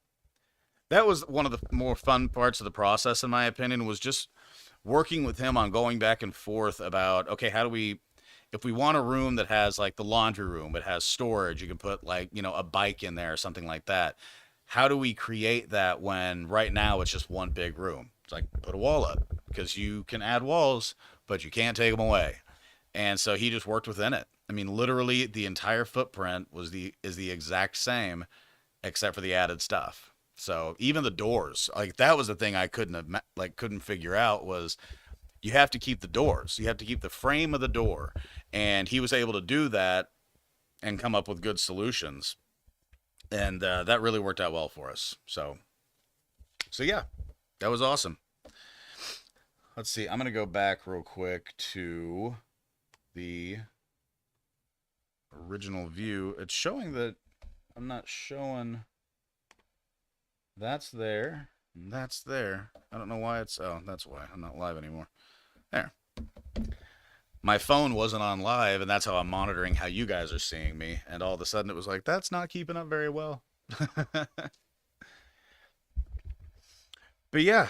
that was one of the more fun parts of the process, in my opinion, was just working with him on going back and forth about, okay, how do we, if we want a room that has like the laundry room, it has storage, you can put like, a bike in there or something like that. How do we create that when right now it's just one big room? It's like, put a wall up, because you can add walls, but you can't take them away. And so he just worked within it. I mean, literally the entire footprint is the exact same, except for the added stuff. So even the doors, like that was the thing I couldn't figure out was you have to keep the doors. You have to keep the frame of the door. And he was able to do that and come up with good solutions. And that really worked out well for us. So yeah, that was awesome. Let's see. I'm going to go back real quick to the original view. It's showing that I'm not showing. That's there. That's there. I don't know why it's. Oh, that's why. I'm not live anymore. There. My phone wasn't on live, and that's how I'm monitoring how you guys are seeing me. And all of a sudden it was like, that's not keeping up very well. But yeah,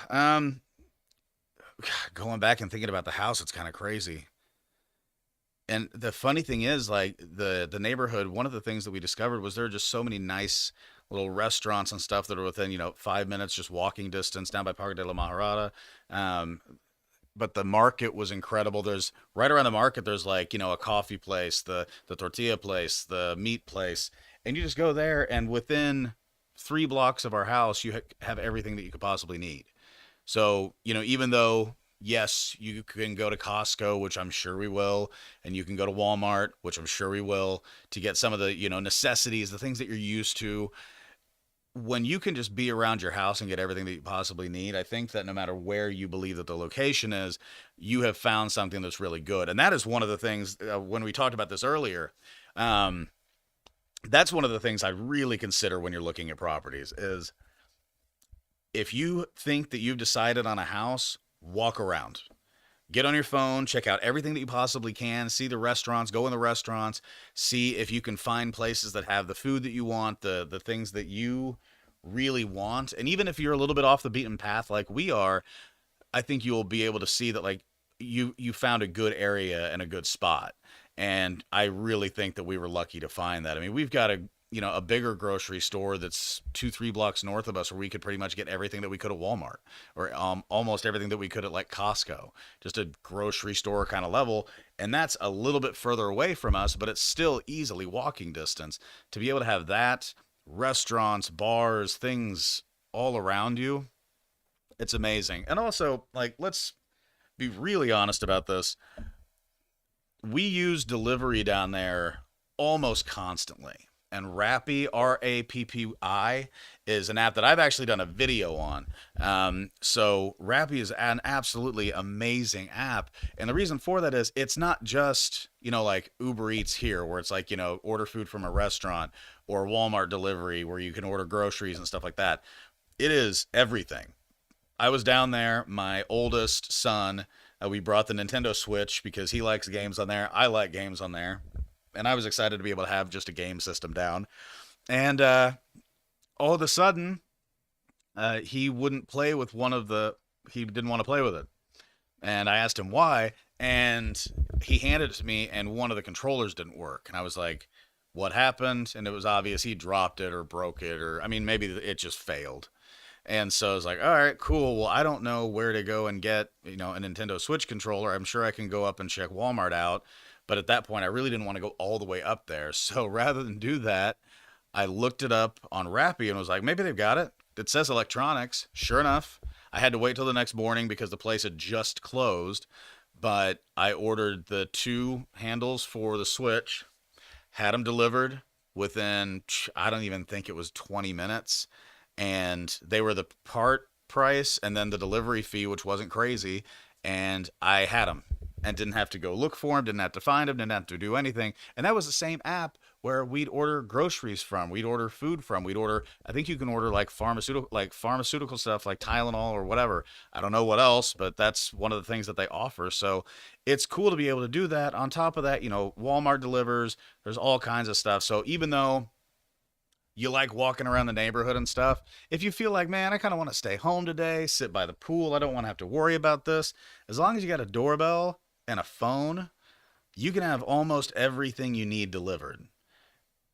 going back and thinking about the house, it's kind of crazy. And the funny thing is, like the neighborhood, one of the things that we discovered was there are just so many nice little restaurants and stuff that are within 5 minutes just walking distance down by Parque de la Maharata. Um, but the market was incredible. There's right around the market. There's like a coffee place, the tortilla place, the meat place, and you just go there, and within 3 blocks of our house, you have everything that you could possibly need. So even though yes, you can go to Costco, which I'm sure we will, and you can go to Walmart, which I'm sure we will, to get some of the necessities, the things that you're used to, when you can just be around your house and get everything that you possibly need, I think that no matter where you believe that the location is, you have found something that's really good. And that is one of the things, when we talked about this earlier, um, that's one of the things I really consider when you're looking at properties is if you think that you've decided on a house, walk around. Get on your phone, check out everything that you possibly can, see the restaurants, go in the restaurants, see if you can find places that have the food that you want, the things that you really want. And even if you're a little bit off the beaten path like we are, I think you'll be able to see that like you found a good area and a good spot. And I really think that we were lucky to find that. I mean, we've got a bigger grocery store that's 2-3 blocks north of us where we could pretty much get everything that we could at Walmart or almost everything that we could at like Costco, just a grocery store kind of level. And that's a little bit further away from us, but it's still easily walking distance. To be able to have that, restaurants, bars, things all around you, it's amazing. And also, like, let's be really honest about this. We use delivery down there almost constantly. And Rappi, Rappi, is an app that I've actually done a video on. So Rappi is an absolutely amazing app. And the reason for that is it's not just, like Uber Eats here, where it's like, order food from a restaurant, or Walmart delivery where you can order groceries and stuff like that. It is everything. I was down there, my oldest son, we brought the Nintendo Switch because he likes games on there. I like games on there. And I was excited to be able to have just a game system down. And all of a sudden, he wouldn't play with he didn't want to play with it. And I asked him why, and he handed it to me, and one of the controllers didn't work. And I was like, what happened? And it was obvious he dropped it or broke it, or, I mean, maybe it just failed. And so I was like, all right, cool. Well, I don't know where to go and get, a Nintendo Switch controller. I'm sure I can go up and check Walmart out. But at that point, I really didn't want to go all the way up there. So rather than do that, I looked it up on Rappi and was like, maybe they've got it. It says electronics. Sure enough, I had to wait till the next morning because the place had just closed. But I ordered the 2 handles for the Switch, had them delivered within, I don't even think it was 20 minutes. And they were the part price and then the delivery fee, which wasn't crazy. And I had them and didn't have to go look for them, didn't have to find them, didn't have to do anything. And that was the same app where we'd order groceries from, we'd order food from, I think you can order like pharmaceutical stuff like Tylenol or whatever. I don't know what else, but that's one of the things that they offer. So it's cool to be able to do that. On top of that, Walmart delivers, there's all kinds of stuff. So even though you like walking around the neighborhood and stuff, if you feel like, man, I kind of want to stay home today, sit by the pool, I don't want to have to worry about this, as long as you got a doorbell and a phone, you can have almost everything you need delivered.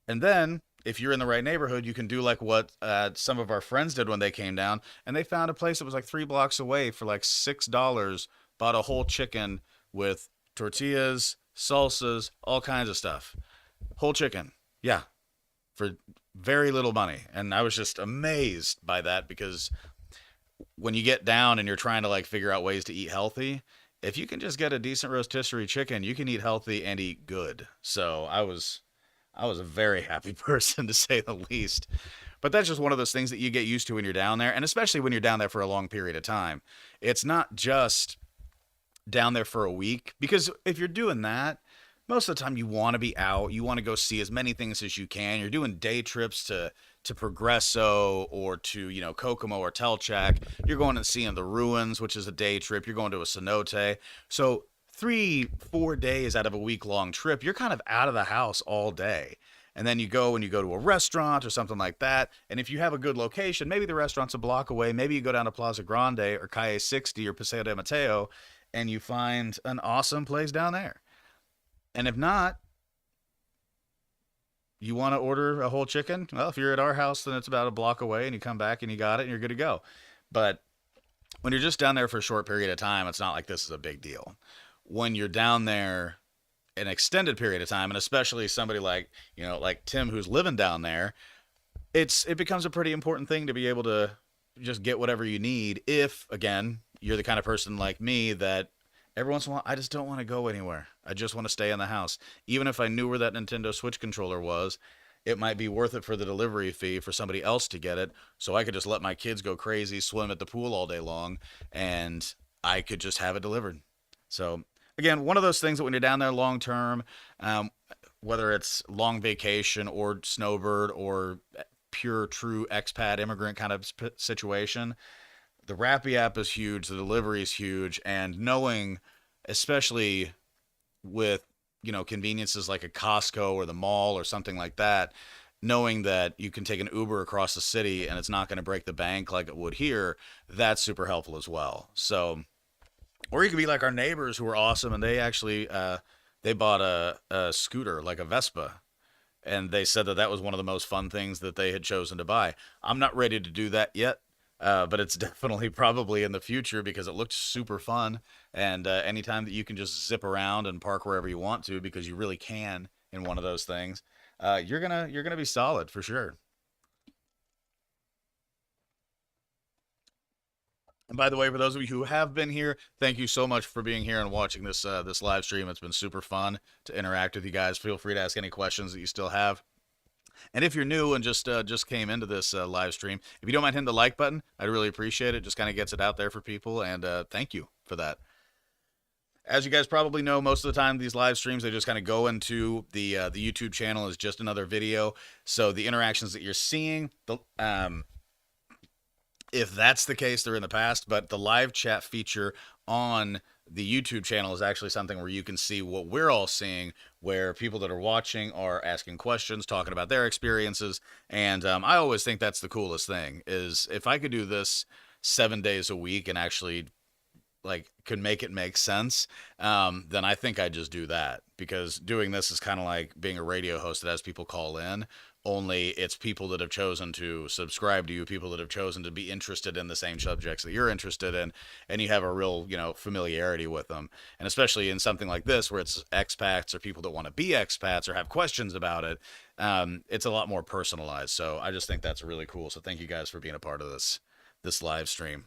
And then, if you're in the right neighborhood, you can do like what some of our friends did when they came down, and they found a place that was like 3 blocks away for like $6, bought a whole chicken with tortillas, salsas, all kinds of stuff. Whole chicken. Yeah. For very little money. And I was just amazed by that because when you get down and you're trying to like figure out ways to eat healthy, if you can just get a decent rotisserie chicken, you can eat healthy and eat good. So I was a very happy person to say the least. But that's just one of those things that you get used to when you're down there, and especially when you're down there for a long period of time. It's not just down there for a week, because if you're doing that, most of the time you want to be out, you want to go see as many things as you can. You're doing day trips to Progresso or to, Kokomo or Telchac. You're going and seeing the ruins, which is a day trip. You're going to a cenote. So 3 4 days out of a week long trip, you're kind of out of the house all day. And then you go and you go to a restaurant or something like that. And if you have a good location, maybe the restaurant's a block away. Maybe you go down to Plaza Grande or Calle 60 or Paseo de Mateo and you find an awesome place down there. And if not, you want to order a whole chicken? Well, if you're at our house, then it's about a block away and you come back and you got it and you're good to go. But when you're just down there for a short period of time, it's not like this is a big deal. When you're down there an extended period of time, and especially somebody like, like Tim who's living down there, it becomes a pretty important thing to be able to just get whatever you need. If again, you're the kind of person like me that every once in a while I just don't want to go anywhere. I just want to stay in the house. Even if I knew where that Nintendo Switch controller was, it might be worth it for the delivery fee for somebody else to get it, so I could just let my kids go crazy, swim at the pool all day long, and I could just have it delivered. So again, one of those things that when you're down there long term, um, whether it's long vacation or snowbird or pure true expat immigrant kind of situation, the Rappi app is huge, the delivery is huge, and knowing, especially with conveniences like a Costco or the mall or something like that, knowing that you can take an Uber across the city and it's not going to break the bank like it would here, that's super helpful as well. So, or you could be like our neighbors who are awesome, and they actually they bought a scooter like a Vespa, and they said that that was one of the most fun things that they had chosen to buy. I'm not ready to do that yet, but it's definitely probably in the future because it looked super fun. And anytime that you can just zip around and park wherever you want to, because you really can in one of those things, you're gonna be solid for sure. And by the way, for those of you who have been here, thank you so much for being here and watching this live stream. It's been super fun to interact with you guys. Feel free to ask any questions that you still have. And if you're new and just came into this live stream, if you don't mind hitting the like button, I'd really appreciate it. Just kind of gets it out there for people, and thank you for that. As you guys probably know, most of the time these live streams they just kind of go into the YouTube channel as just another video. So the interactions that you're seeing, if that's the case, they're in the past. But the live chat feature on the YouTube channel is actually something where you can see what we're all seeing, where people that are watching are asking questions, talking about their experiences. And I always think that's the coolest thing is if I could do this 7 days a week and actually like could make it make sense, then I think I'd just do that because doing this is kind of like being a radio host that has people call in. Only it's people that have chosen to subscribe to you, people that have chosen to be interested in the same subjects that you're interested in, and you have a real, familiarity with them. And especially in something like this, where it's expats or people that want to be expats or have questions about it, it's a lot more personalized. So I just think that's really cool. So thank you guys for being a part of this live stream.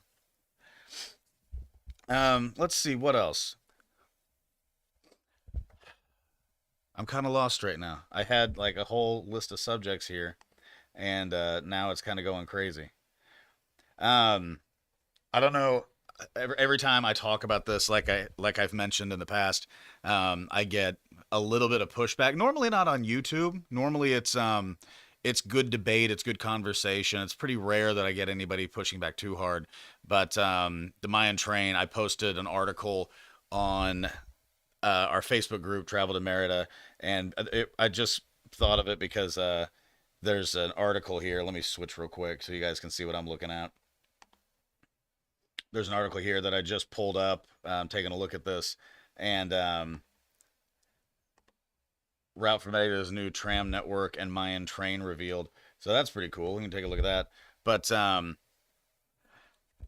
Let's see what else. I'm kind of lost right now. I had like a whole list of subjects here, and now it's kind of going crazy. Um, I don't know. Every time I talk about this, like I've mentioned in the past, I get a little bit of pushback. Normally not on YouTube. Normally it's good debate, it's good conversation. It's pretty rare that I get anybody pushing back too hard. But the Mayan Train, I posted an article on our Facebook group, Travel to Merida, and I just thought of it because there's an article here. Let me switch real quick so you guys can see what I'm looking at. There's an article here that I just pulled up. Taking a look at this, and route from Merrida's new tram network and Mayan train revealed. So that's pretty cool. We can take a look at that. But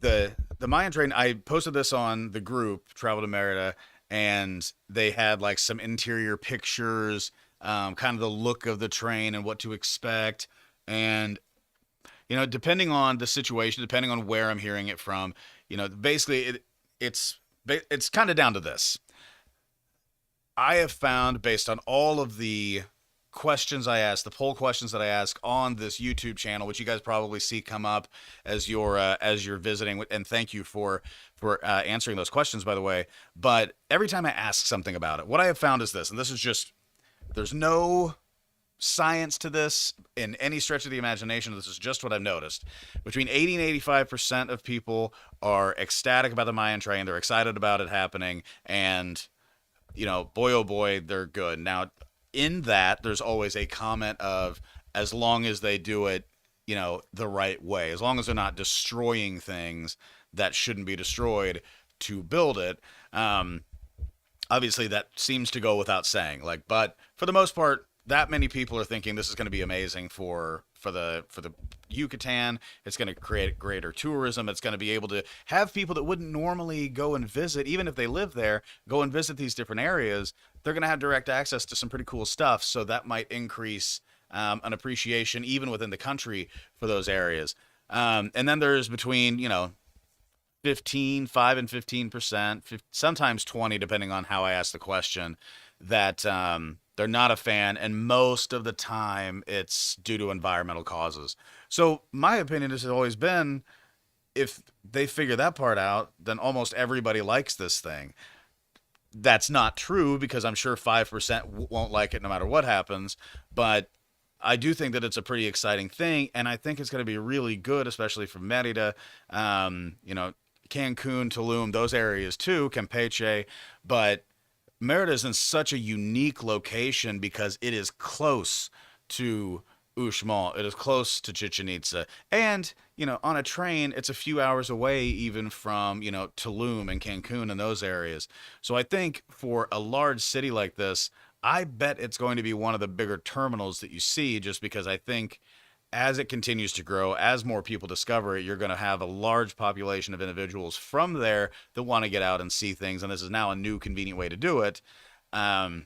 the Mayan train, I posted this on the group Travel to Merida, and they had like some interior pictures, kind of the look of the train and what to expect. And depending on the situation, depending on where I'm hearing it from, basically it's It's kind of down to this. I have found, based on all of the questions I ask, the poll questions that I ask on this YouTube channel, which you guys probably see come up as you're visiting, and thank you for answering those questions, by the way. But every time I ask something about it, what I have found is this, and this is just, there's no science to this in any stretch of the imagination. This is just what I've noticed. Between 80 and 85% of people are ecstatic about the Mayan train. They're excited about it happening, and boy, oh boy, they're good. Now, in that, there's always a comment of, as long as they do it, the right way, as long as they're not destroying things that shouldn't be destroyed to build it. Obviously, that seems to go without saying. But for the most part, that many people are thinking this is going to be amazing for the Yucatan. It's going to create greater tourism. It's going to be able to have people that wouldn't normally go and visit, even if they live there, go and visit these different areas. They're going to have direct access to some pretty cool stuff. So that might increase an appreciation even within the country for those areas. And then there's between 5 and 15%, sometimes 20, depending on how I ask the question, that they're not a fan, and most of the time it's due to environmental causes. So my opinion has always been, if they figure that part out, then almost everybody likes this thing. That's not true, because I'm sure 5% won't like it no matter what happens, but I do think that it's a pretty exciting thing, and I think it's going to be really good, especially for Merida, Cancun, Tulum, those areas too, Campeche, but Merida is in such a unique location because it is close to Uxmal. It is close to Chichen Itza. And, on a train, it's a few hours away even from, Tulum and Cancun and those areas. So I think for a large city like this, I bet it's going to be one of the bigger terminals that you see, just because I think as it continues to grow, as more people discover it, you're going to have a large population of individuals from there that want to get out and see things. And this is now a new, convenient way to do it. And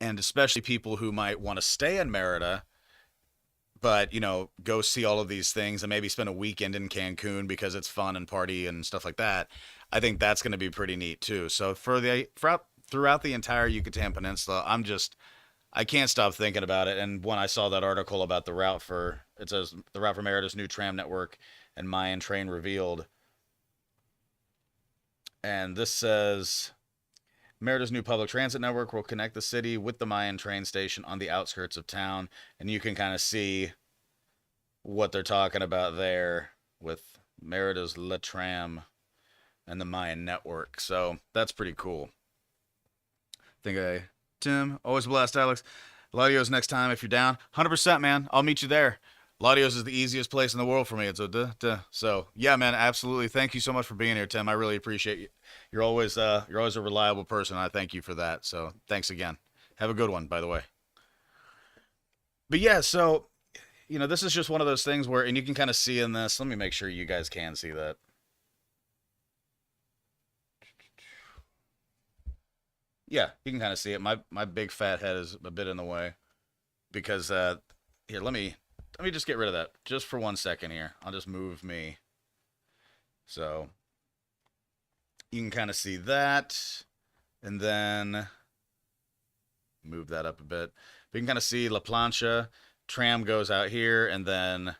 especially people who might want to stay in Merida, but, go see all of these things and maybe spend a weekend in Cancun because it's fun and party and stuff like that. I think that's going to be pretty neat too. So throughout the entire Yucatan Peninsula, I can't stop thinking about it. And when I saw that article about it says the route for Merida's new tram network and Mayan train revealed. And this says Merida's new public transit network will connect the city with the Mayan train station on the outskirts of town. And you can kind of see what they're talking about there with Merida's Le Tram and the Mayan network. So that's pretty cool. Tim, always a blast, Alex. Latios next time if you're down. 100%, man. I'll meet you there. Latios is the easiest place in the world for me. It's So yeah, man, absolutely. Thank you so much for being here, Tim. I really appreciate you. You're always a reliable person. I thank you for that. So thanks again. Have a good one, by the way. But yeah, so this is just one of those things where, and you can kind of see in this. Let me make sure you guys can see that. Yeah, you can kind of see it. My big fat head is a bit in the way because here, let me just get rid of that just for 1 second here. I'll just move me. So you can kind of see that, and then move that up a bit. But you can kind of see La Plancha, tram goes out here, and then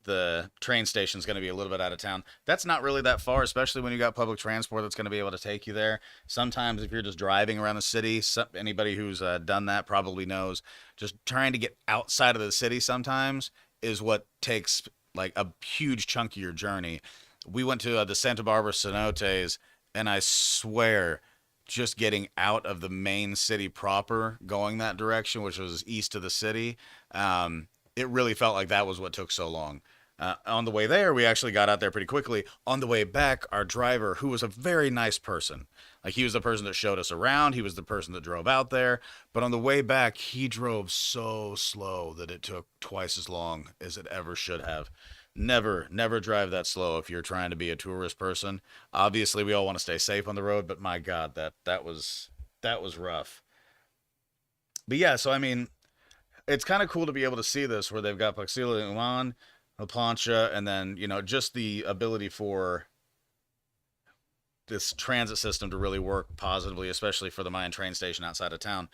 the train station is going to be a little bit out of town. That's not really that far, especially when you got public transport that's going to be able to take you there. Sometimes if you're just driving around the city, anybody who's done that probably knows, just trying to get outside of the city sometimes is what takes like a huge chunk of your journey. We went to the Santa Barbara cenotes, and I swear, just getting out of the main city proper, going that direction, which was east of the city, it really felt like that was what took so long. On the way there, we actually got out there pretty quickly. On the way back, our driver, who was a very nice person, like he was the person that showed us around, he was the person that drove out there, but on the way back, he drove so slow that it took twice as long as it ever should have. Never drive that slow if you're trying to be a tourist person. Obviously, we all want to stay safe on the road, but my God, that was rough. But yeah, so I mean, it's kind of cool to be able to see this where they've got Paxila Uman, La Plancha, and then just the ability for this transit system to really work positively, especially for the Mayan train station outside of town.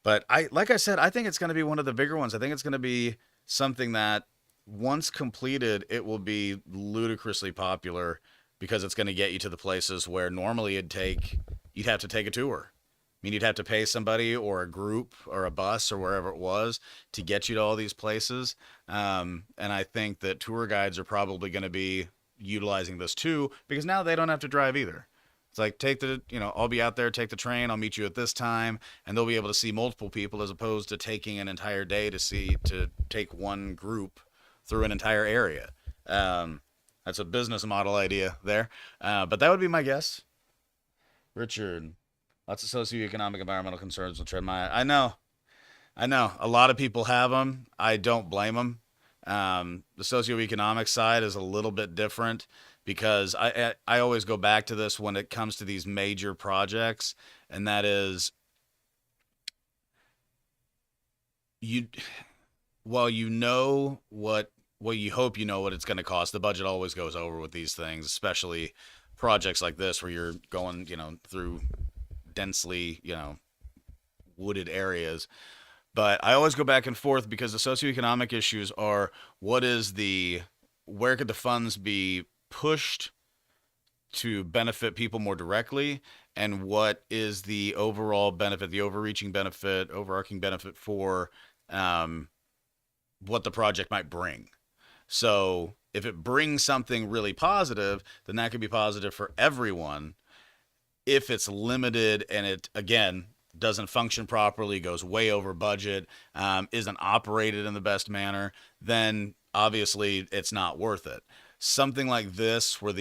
But like I said, I think it's going to be one of the bigger ones. I think it's going to be something that once completed, it will be ludicrously popular because it's going to get you to the places where normally you'd have to take a tour. I mean, you'd have to pay somebody or a group or a bus or wherever it was to get you to all these places. And I think that tour guides are probably going to be utilizing this too because now they don't have to drive either. It's like I'll be out there, take the train, I'll meet you at this time, and they'll be able to see multiple people as opposed to taking an entire day to take one group through an entire area. That's a business model idea there, but that would be my guess. Richard, lots of socioeconomic environmental concerns will tread my. I know, a lot of people have them. I don't blame them. The socioeconomic side is a little bit different because I always go back to this when it comes to these major projects, and that is you while you know what well you hope you know what it's going to cost. The budget always goes over with these things, especially projects like this where you're going through densely wooded areas. But I always go back and forth because the socioeconomic issues are where could the funds be pushed to benefit people more directly, and what is the overall benefit, the overarching benefit for what the project might bring. So if it brings something really positive, then that could be positive for everyone. If it's limited and it, again, doesn't function properly, goes way over budget, isn't operated in the best manner, then obviously it's not worth it. Something like this, where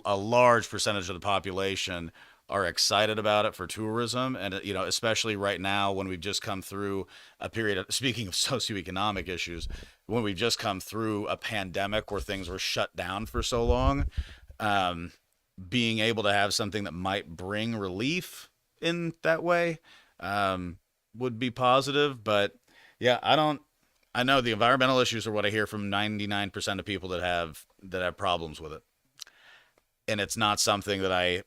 a large percentage of the population are excited about it for tourism, and especially right now when we've just come through a period of, speaking of socioeconomic issues, when we've just come through a pandemic where things were shut down for so long, being able to have something that might bring relief in that way would be positive. But yeah, I know the environmental issues are what I hear from 99% of people that have problems with it. And it's not something that I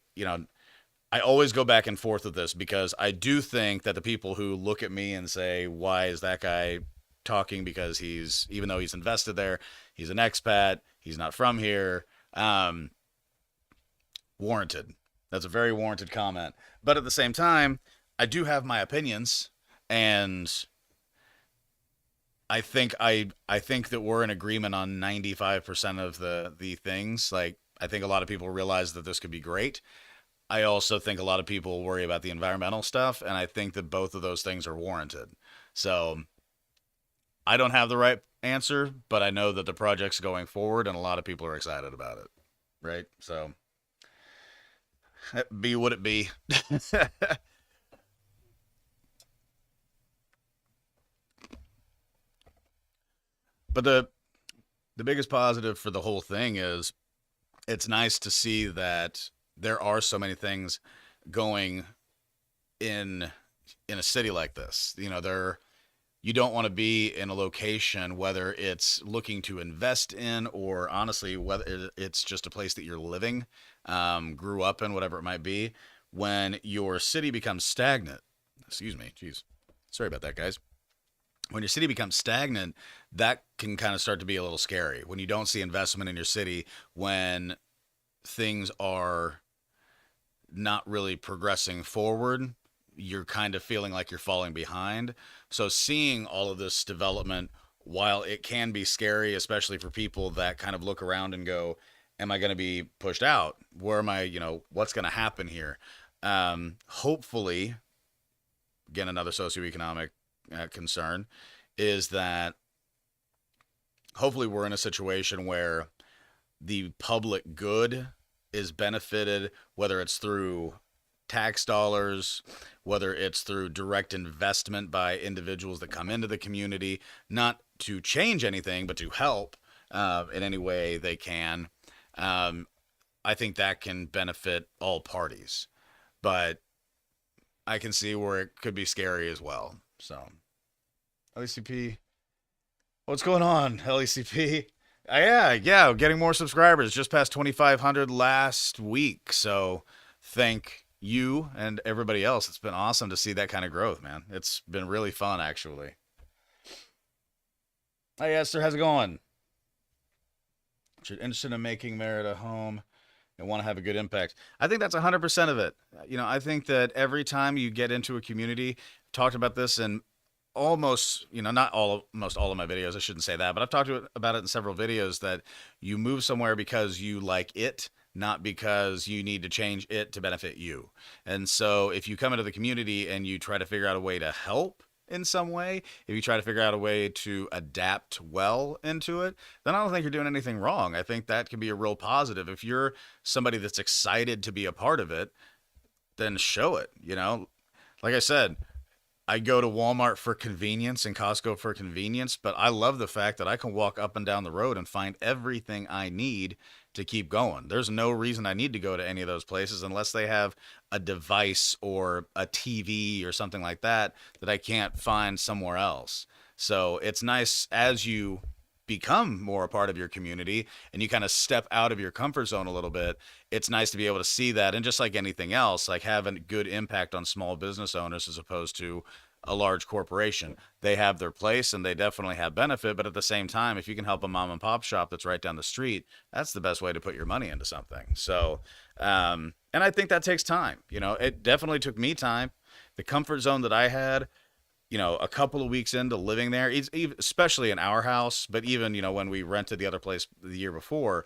always go back and forth with this because I do think that the people who look at me and say, why is that guy talking, because even though he's invested there, he's an expat, he's not from here, warranted. That's a very warranted comment. But at the same time, I do have my opinions, and I think that we're in agreement on 95% of the things. Like, I think a lot of people realize that this could be great. I also think a lot of people worry about the environmental stuff, and I think that both of those things are warranted. So I don't have the right answer, but I know that the project's going forward, and a lot of people are excited about it. Right? So be what it be. But the biggest positive for the whole thing is it's nice to see that there are so many things going in a city like this. You don't want to be in a location, whether it's looking to invest in or honestly whether it's just a place that you're living, grew up in, whatever it might be. When your city becomes stagnant, excuse me, jeez, sorry about that, guys. When your city becomes stagnant, that can kind of start to be a little scary. When you don't see investment in your city, when things are not really progressing forward, you're kind of feeling like you're falling behind. So seeing all of this development, while it can be scary, especially for people that kind of look around and go, am I going to be pushed out? Where am I, what's going to happen here? Hopefully, again, another socioeconomic concern is that hopefully we're in a situation where the public good is benefited, whether it's through tax dollars, whether it's through direct investment by individuals that come into the community, not to change anything, but to help in any way they can. I think that can benefit all parties, but I can see where it could be scary as well. So, LECP, what's going on, LECP? Yeah, getting more subscribers. Just past 2,500 last week. So thank you and everybody else. It's been awesome to see that kind of growth, man. It's been really fun, actually. Hey, Esther, how's it going? You're interested in making Merida home and want to have a good impact. I think that's 100% of it. I think that every time you get into a community, talked about this in almost, not almost all of my videos. I shouldn't say that, but I've talked about it in several videos that you move somewhere because you like it, not because you need to change it to benefit you. And so if you come into the community and you try to figure out a way to help in some way, if you try to figure out a way to adapt well into it, then I don't think you're doing anything wrong. I think that can be a real positive. If you're somebody that's excited to be a part of it, then show it. Like I said, I go to Walmart for convenience and Costco for convenience, but I love the fact that I can walk up and down the road and find everything I need to keep going. There's no reason I need to go to any of those places unless they have a device or a TV or something like that that I can't find somewhere else. So it's nice as you become more a part of your community and you kind of step out of your comfort zone a little bit. It's nice to be able to see that, and just like anything else, like have a good impact on small business owners as opposed to a large corporation. They have their place and they definitely have benefit, but at the same time, if you can help a mom and pop shop that's right down the street, that's the best way to put your money into something. So and I think that takes time. It definitely took me time. The comfort zone that I had, a couple of weeks into living there, especially in our house, but even, when we rented the other place the year before,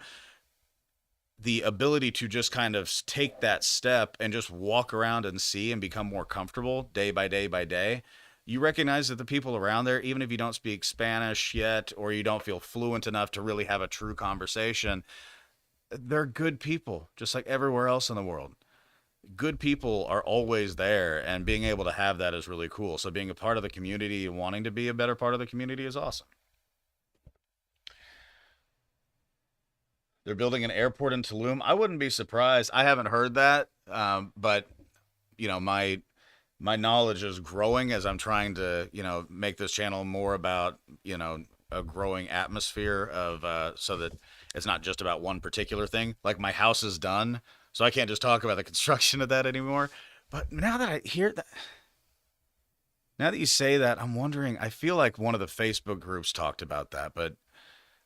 the ability to just kind of take that step and just walk around and see and become more comfortable day by day by day, you recognize that the people around there, even if you don't speak Spanish yet or you don't feel fluent enough to really have a true conversation, they're good people, just like everywhere else in the world. Good people are always there, and being able to have that is really cool. So being a part of the community and wanting to be a better part of the community is awesome. They're building an airport in Tulum. I wouldn't be surprised. I haven't heard that, but my knowledge is growing as I'm trying to make this channel more about a growing atmosphere of so that it's not just about one particular thing. Like my house is done, so I can't just talk about the construction of that anymore. But now that you say that, I'm wondering. I feel like one of the Facebook groups talked about that, but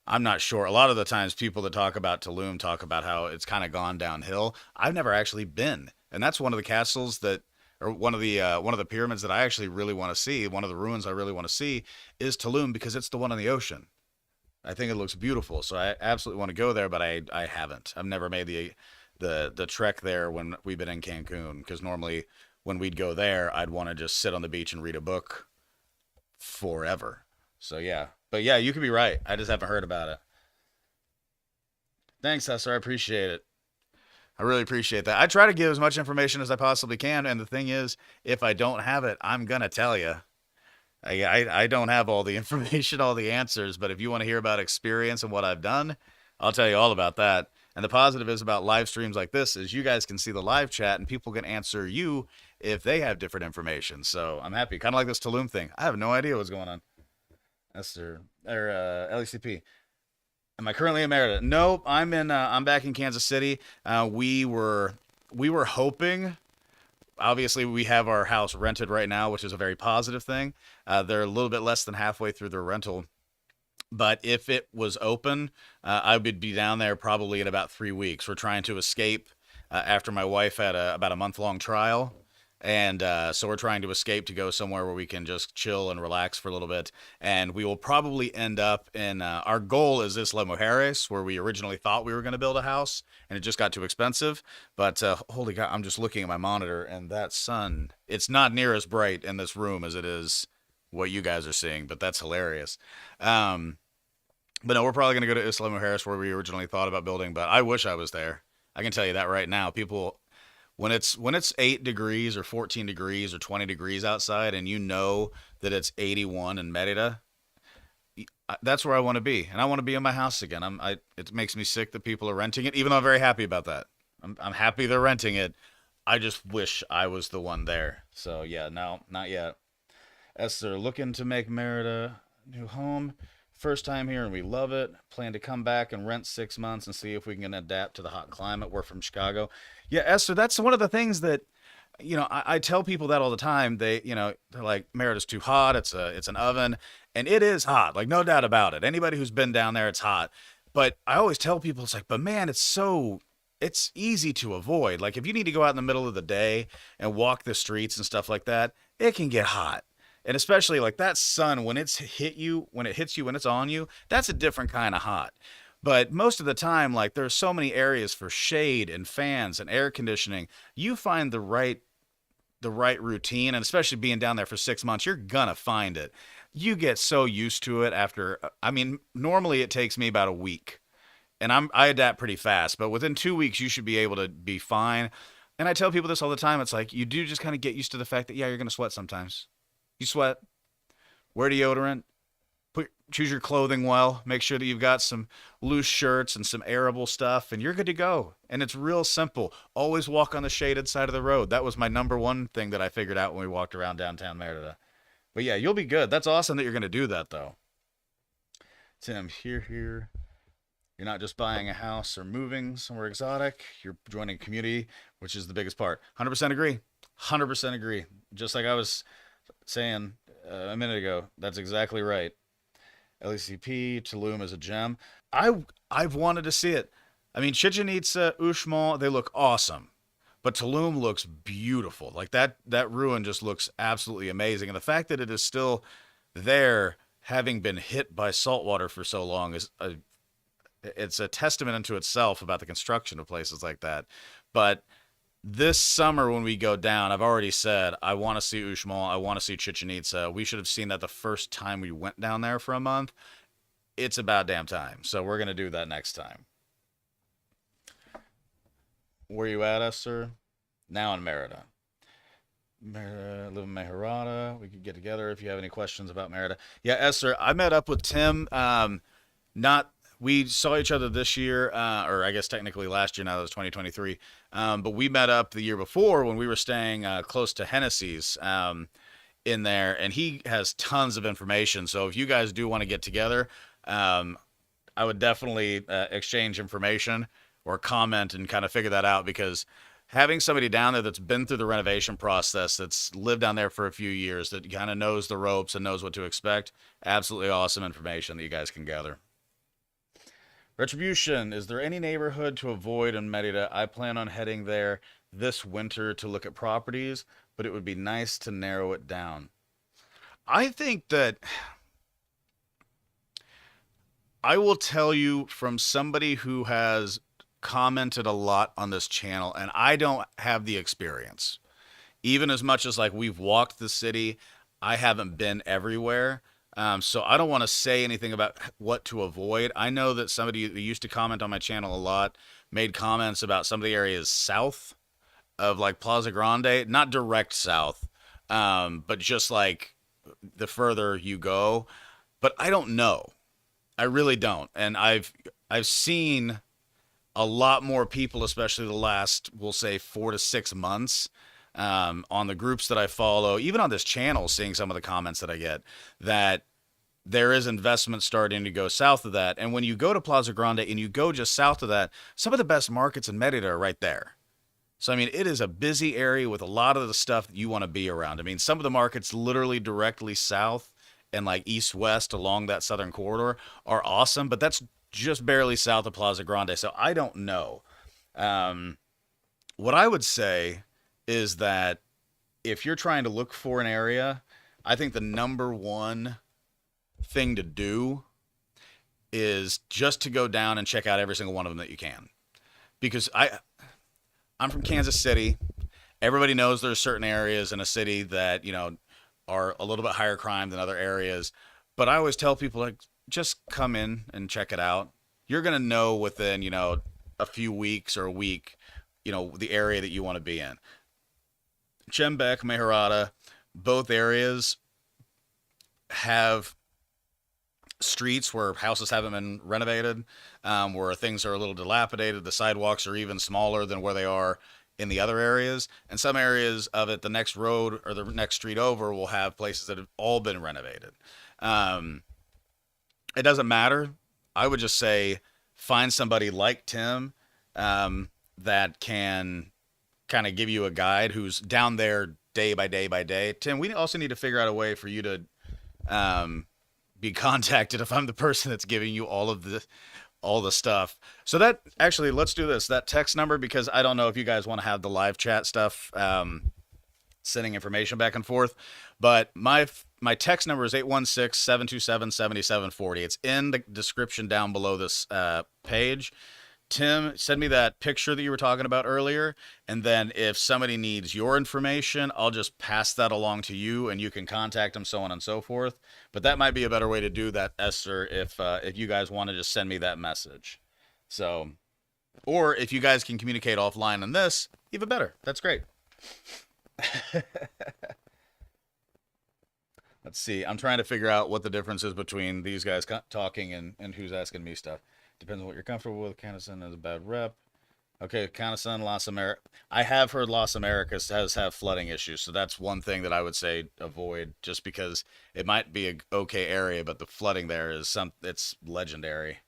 I'm not sure. A lot of the times, people that talk about Tulum talk about how it's kind of gone downhill. I've never actually been, and that's one of the castles that, or one of the pyramids that I actually really want to see. One of the ruins I really want to see is Tulum because it's the one on the ocean. I think it looks beautiful, so I absolutely want to go there, but I haven't. I've never made the trek there when we've been in Cancun because normally when we'd go there, I'd want to just sit on the beach and read a book forever. So yeah, but yeah, you could be right. I just haven't heard about it. Thanks, Hester. I appreciate it. I really appreciate that. I try to give as much information as I possibly can, and the thing is, if I don't have it, I'm gonna tell you. I don't have all the information, all the answers, but if you want to hear about experience and what I've done, I'll tell you all about that. And the positive is about live streams like this is you guys can see the live chat and people can answer you if they have different information. So I'm happy. Kind of like this Tulum thing. I have no idea what's going on. Esther or LECP. Am I currently in Merida? Nope. I'm back in Kansas City. We were hoping. Obviously, we have our house rented right now, which is a very positive thing. They're a little bit less than halfway through their rental, but if it was open, I would be down there probably in about 3 weeks. We're trying to escape after my wife had about a month-long trial. And so we're trying to escape to go somewhere where we can just chill and relax for a little bit. And we will probably end up in our goal is Isla Mujeres, where we originally thought we were going to build a house, and it just got too expensive. But holy God, I'm just looking at my monitor, and that sun, it's not near as bright in this room as it is what you guys are seeing, but that's hilarious. Um, but no, we're probably going to go to Isla Mujeres, where we originally thought about building, but I wish I was there. I can tell you that right now. People when it's 8 degrees or 14 degrees or 20 degrees outside and you know that it's 81 in Merida, that's where I want to be. And I want to be in my house again. It makes me sick that people are renting it, even though I'm very happy about that. I'm happy they're renting it. I just wish I was the one there. So yeah, no, not yet. Esther, looking to make Merida new home. first time here and we love it. Plan to come back and rent 6 months and see if we can adapt to the hot climate. We're from Chicago. Yeah, Esther, that's one of the things that I tell people that all the time. They're like, Merida's too hot. It's an oven, and it is hot, like no doubt about it. Anybody who's been down there, it's hot. But I always tell people it's like, but man, it's easy to avoid. Like if you need to go out in the middle of the day and walk the streets and stuff like that, it can get hot. And especially like that sun when when it hits you, when it's on you, that's a different kind of hot. But most of the time, like there's so many areas for shade and fans and air conditioning. You find the right routine, and especially being down there for 6 months, you're gonna find it. You get so used to it after, I mean, normally it takes me about a week, and I adapt pretty fast, but within 2 weeks you should be able to be fine. And I tell people this all the time. It's like you do just kind of get used to the fact that, yeah, you're gonna sweat sometimes. You sweat, wear deodorant, choose your clothing well, make sure that you've got some loose shirts and some airable stuff, and you're good to go. And it's real simple. Always walk on the shaded side of the road. That was my number one thing that I figured out when we walked around downtown Merida. But yeah, you'll be good. That's awesome that you're going to do that, though. Tim, here. You're not just buying a house or moving somewhere exotic. You're joining a community, which is the biggest part. 100% agree. 100% agree. Just like I was saying a minute ago, that's exactly right. LECP, Tulum is a gem. I've wanted to see it. I mean, Chichen Itza, Uxmal, they look awesome. But Tulum looks beautiful. Like that ruin just looks absolutely amazing. And the fact that it is still there, having been hit by saltwater for so long, it's a testament unto itself about the construction of places like that. But this summer when we go down, I've already said I want to see Uxmal. I want to see Chichen Itza. We should have seen that the first time we went down there for a month. It's about damn time. So we're going to do that next time. Where you at, Esther? Now in Merida. Merida, live in Merida. We could get together if you have any questions about Merida. Yeah, Esther, I met up with Tim. We saw each other this year, or I guess technically last year. Now that was 2023. But we met up the year before when we were staying close to Hennessy's in there, and he has tons of information. So if you guys do want to get together, I would definitely exchange information or comment and kind of figure that out, because having somebody down there that's been through the renovation process, that's lived down there for a few years, that kind of knows the ropes and knows what to expect, absolutely awesome information that you guys can gather. Retribution, is there any neighborhood to avoid in Merida? I plan on heading there this winter to look at properties, but it would be nice to narrow it down. I think that I will tell you from somebody who has commented a lot on this channel, and I don't have the experience. Even as much as like we've walked the city, I haven't been everywhere. So I don't want to say anything about what to avoid. I know that somebody that used to comment on my channel a lot made comments about some of the areas south of like Plaza Grande, not direct south, but just like the further you go. But I don't know. I really don't. And I've seen a lot more people, especially the last, we'll say 4 to 6 months, on the groups that I follow, even on this channel, seeing some of the comments that I get, that there is investment starting to go south of that. And when you go to Plaza Grande and you go just south of that, some of the best markets in Merida are right there. So, I mean, it is a busy area with a lot of the stuff that you want to be around. I mean, some of the markets literally directly south and like east-west along that southern corridor are awesome, but that's just barely south of Plaza Grande. So I don't know. What I would say is that if you're trying to look for an area, I think the number one thing to do is just to go down and check out every single one of them that you can. Because I'm from Kansas City. Everybody knows there's certain areas in a city that, are a little bit higher crime than other areas. But I always tell people, like, just come in and check it out. You're going to know within, a few weeks or a week, the area that you want to be in. Chembek, Merida, both areas have streets where houses haven't been renovated, where things are a little dilapidated. The sidewalks are even smaller than where they are in the other areas. And some areas of it, the next road or the next street over will have places that have all been renovated. it doesn't matter. I would just say find somebody like Tim that can kind of give you a guide who's down there day by day by day. Tim, we also need to figure out a way for you to um, be contacted if I'm the person that's giving you all the stuff. So that actually, let's do this. That text number, because I don't know if you guys want to have the live chat stuff, sending information back and forth, but my text number is 816-727-7740. It's in the description down below this page. Tim, send me that picture that you were talking about earlier, and then if somebody needs your information, I'll just pass that along to you, and you can contact them, so on and so forth. But that might be a better way to do that, Esther, if you guys want to just send me that message. So, or if you guys can communicate offline on this, even better. That's great. Let's see. I'm trying to figure out what the difference is between these guys talking and who's asking me stuff. Depends on what you're comfortable with. Canison has a bad rep. Okay, Canison, Las Americas. I have heard Las Americas has have flooding issues, so that's one thing that I would say avoid, just because it might be a okay area, but the flooding there is it's legendary.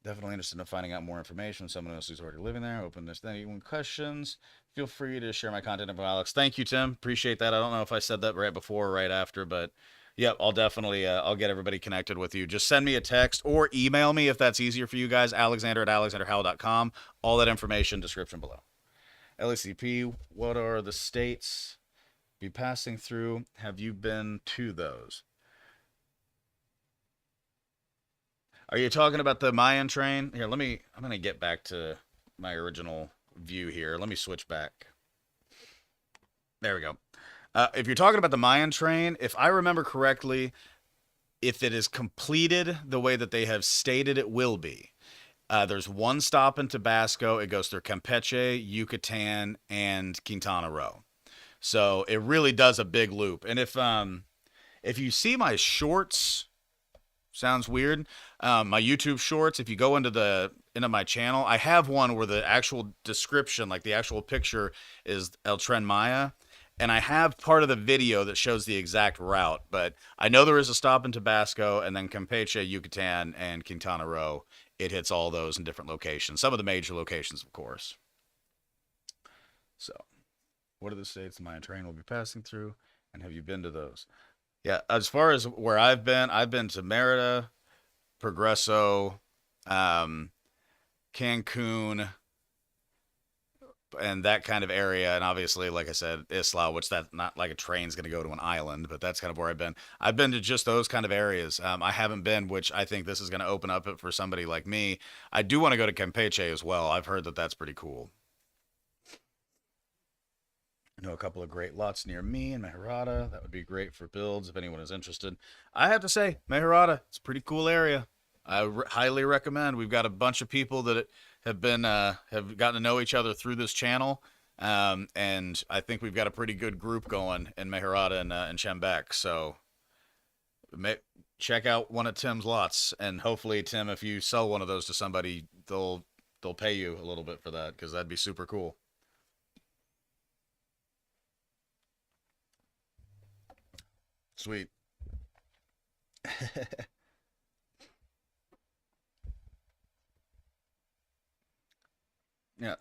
Definitely interested in finding out more information. Someone else who's already living there. Open this. Anyone questions? Feel free to share my content info, Alex. Thank you, Tim. Appreciate that. I don't know if I said that right before or right after, but yep, I'll definitely I'll get everybody connected with you. Just send me a text or email me if that's easier for you guys. Alexander@alexanderhowell.com. All that information description below. LACP. What are the states be passing through? Have you been to those? Are you talking about the Mayan train? Here, I'm gonna get back to my original view here. Let me switch back. There we go. If you're talking about the Mayan train, if I remember correctly, if it is completed the way that they have stated it will be, there's one stop in Tabasco. It goes through Campeche, Yucatan, and Quintana Roo. So it really does a big loop. And if you see my shorts, sounds weird. My YouTube shorts, if you go into my channel, I have one where the actual description, like the actual picture, is El Tren Maya. And I have part of the video that shows the exact route, but I know there is a stop in Tabasco, and then Campeche, Yucatan, and Quintana Roo. It hits all those in different locations. Some of the major locations, of course. So, what are the states the Mayan train will be passing through, and have you been to those? Yeah, as far as where I've been to Merida, Progreso, um, Cancun, and that kind of area. And obviously, like I said, Isla, which that not like a train's going to go to an island, but that's kind of where I've been. I've been to just those kind of areas. I haven't been, which I think this is going to open up it for somebody like me. I do want to go to Campeche as well. I've heard that that's pretty cool. I know a couple of great lots near me in Merida. That would be great for builds if anyone is interested. I have to say, Merida, it's a pretty cool area. Highly recommend. We've got a bunch of people that have gotten to know each other through this channel, and I think we've got a pretty good group going in Merida and Chembec. So check out one of Tim's lots, and hopefully, Tim, if you sell one of those to somebody, they'll pay you a little bit for that, because that'd be super cool. Sweet. Yeah.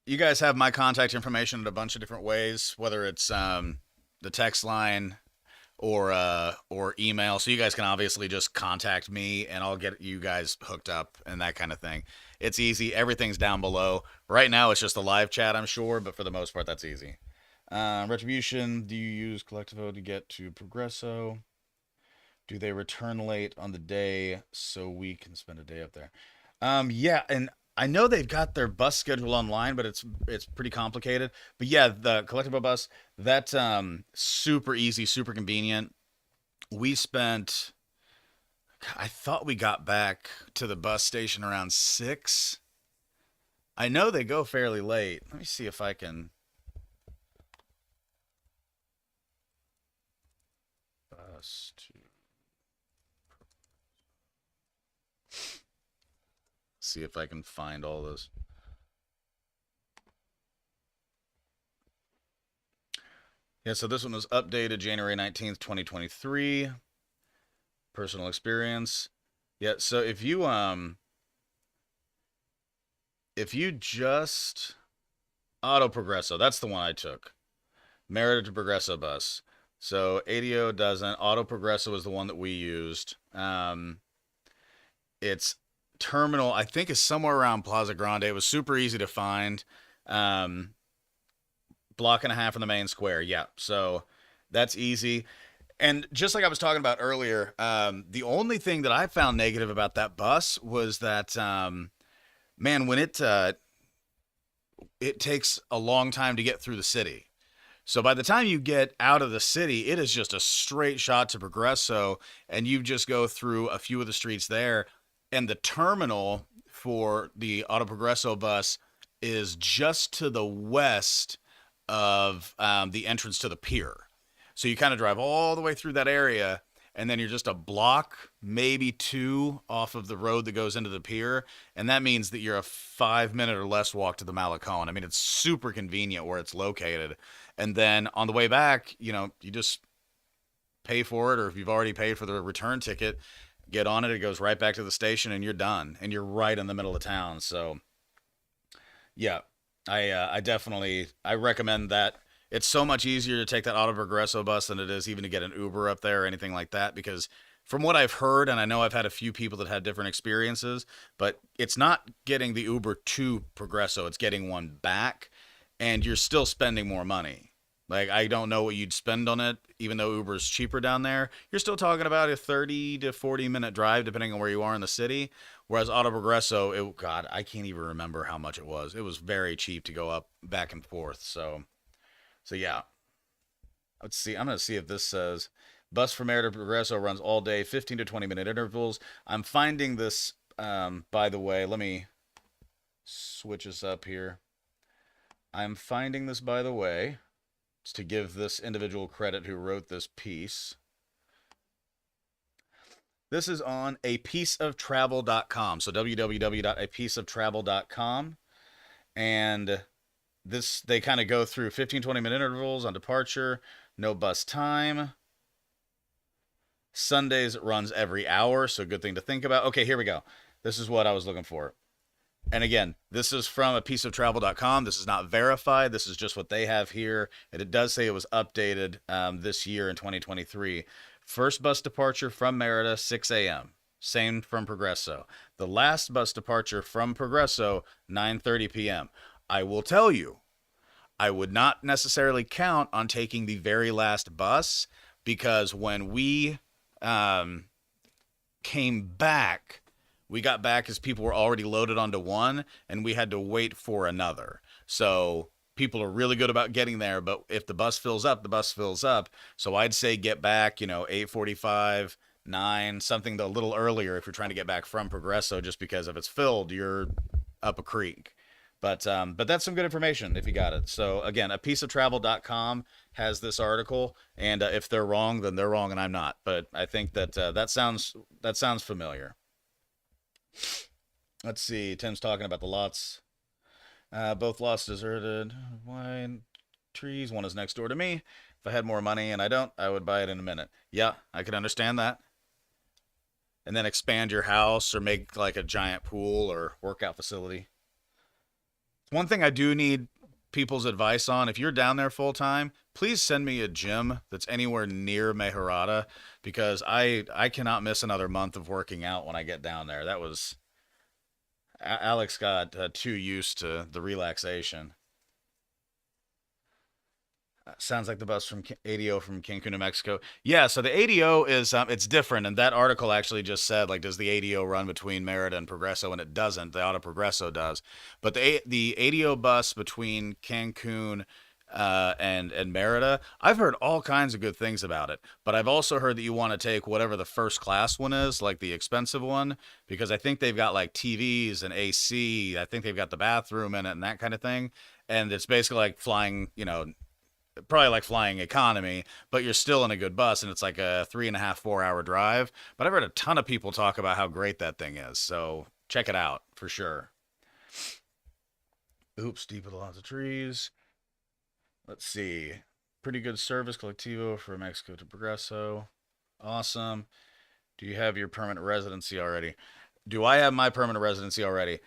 You guys have my contact information in a bunch of different ways, whether it's the text line or email. So you guys can obviously just contact me, and I'll get you guys hooked up and that kind of thing. It's easy. Everything's down below. Right now, it's just a live chat, I'm sure, but for the most part, that's easy. Retribution. Do you use Collectivo to get to Progresso? Do they return late on the day so we can spend a day up there? Yeah, and I know they've got their bus schedule online, but it's pretty complicated. But yeah, the collectible bus, that's super easy, super convenient. We spent, I thought we got back to the bus station around 6. I know they go fairly late. Let me see if I can bus to see if I can find all this. Yeah, so this one was updated January 19th, 2023. personal experience. Yeah, so if you just Auto Progresso, that's the one I took. Merida to Progresso bus. So ADO doesn't. Auto Progresso is the one that we used. Its terminal, I think, is somewhere around Plaza Grande. It was super easy to find. Um, Block and a half from the main square. Yeah, so that's easy. And just like I was talking about earlier, the only thing that I found negative about that bus was that, man, when it takes a long time to get through the city. So by the time you get out of the city, it is just a straight shot to Progresso, and you just go through a few of the streets there, and the terminal for the Auto Progresso bus is just to the west of the entrance to the pier. So you kind of drive all the way through that area, and then you're just a block, maybe two, off of the road that goes into the pier, and that means that you're a 5 minute or less walk to the Malecon. I mean, it's super convenient where it's located. And then on the way back, you just pay for it, or if you've already paid for the return ticket, get on it. It goes right back to the station, and you're done, and you're right in the middle of town. So yeah, I definitely I recommend that. It's so much easier to take that Auto Progresso bus than it is even to get an Uber up there or anything like that, because from what I've heard, and I know I've had a few people that had different experiences, but it's not getting the Uber to Progresso, it's getting one back, and you're still spending more money. Like, I don't know what you'd spend on it, even though Uber's cheaper down there. You're still talking about a 30 to 40 minute drive, depending on where you are in the city. Whereas Auto Progresso, God, I can't even remember how much it was. It was very cheap to go up back and forth. So yeah. Let's see. I'm gonna see if this says bus from Merida to Progresso runs all day, 15 to 20 minute intervals. I'm finding this. By the way, let me switch this up here. I'm finding this, by the way, to give this individual credit who wrote this piece. This is on apieceoftravel.com. So www.apieceoftravel.com. And this, they kind of go through 15, 20 minute intervals on departure, no bus time. Sundays it runs every hour, so good thing to think about. Okay, here we go. This is what I was looking for. And again, this is from apieceoftravel.com. This is not verified. This is just what they have here. And it does say it was updated this year in 2023. First bus departure from Merida, 6 a.m. Same from Progresso. The last bus departure from Progresso, 9:30 p.m. I will tell you, I would not necessarily count on taking the very last bus, because when we came back, we got back as people were already loaded onto one, and we had to wait for another. So people are really good about getting there, but if the bus fills up, the bus fills up. So I'd say get back, 8:45, 9, something a little earlier if you're trying to get back from Progresso, just because if it's filled, you're up a creek. But that's some good information if you got it. So again, apieceoftravel.com has this article, and if they're wrong, then they're wrong, and I'm not. But I think that that sounds familiar. Let's see. Tim's talking about the lots. Both lots deserted. Wine trees. One is next door to me. If I had more money, and I don't, I would buy it in a minute. Yeah, I could understand that. And then expand your house or make like a giant pool or workout facility. One thing I do need people's advice on: if you're down there full time, please send me a gym that's anywhere near Merida, because I cannot miss another month of working out when I get down there. That was Alex got too used to the relaxation. Sounds like the bus from ADO from Cancun, New Mexico. Yeah, so the ADO is it's different, and that article actually just said, like, does the ADO run between Merida and Progresso? And it doesn't. The Auto Progresso does, but the ADO bus between Cancun and Merida, I've heard all kinds of good things about it. But I've also heard that you want to take whatever the first class one is, like the expensive one, because I think they've got like TVs and AC. I think they've got the bathroom in it and that kind of thing. And it's basically like flying, probably like flying economy, but you're still in a good bus, and it's like a 3.5, 4 hour drive. But I've heard a ton of people talk about how great that thing is, so check it out for sure. Oops, deep with lots of trees. Let's see. Pretty good service, Collectivo for Mexico to Progresso. Awesome. Do you have your permanent residency already? Do I have my permanent residency already?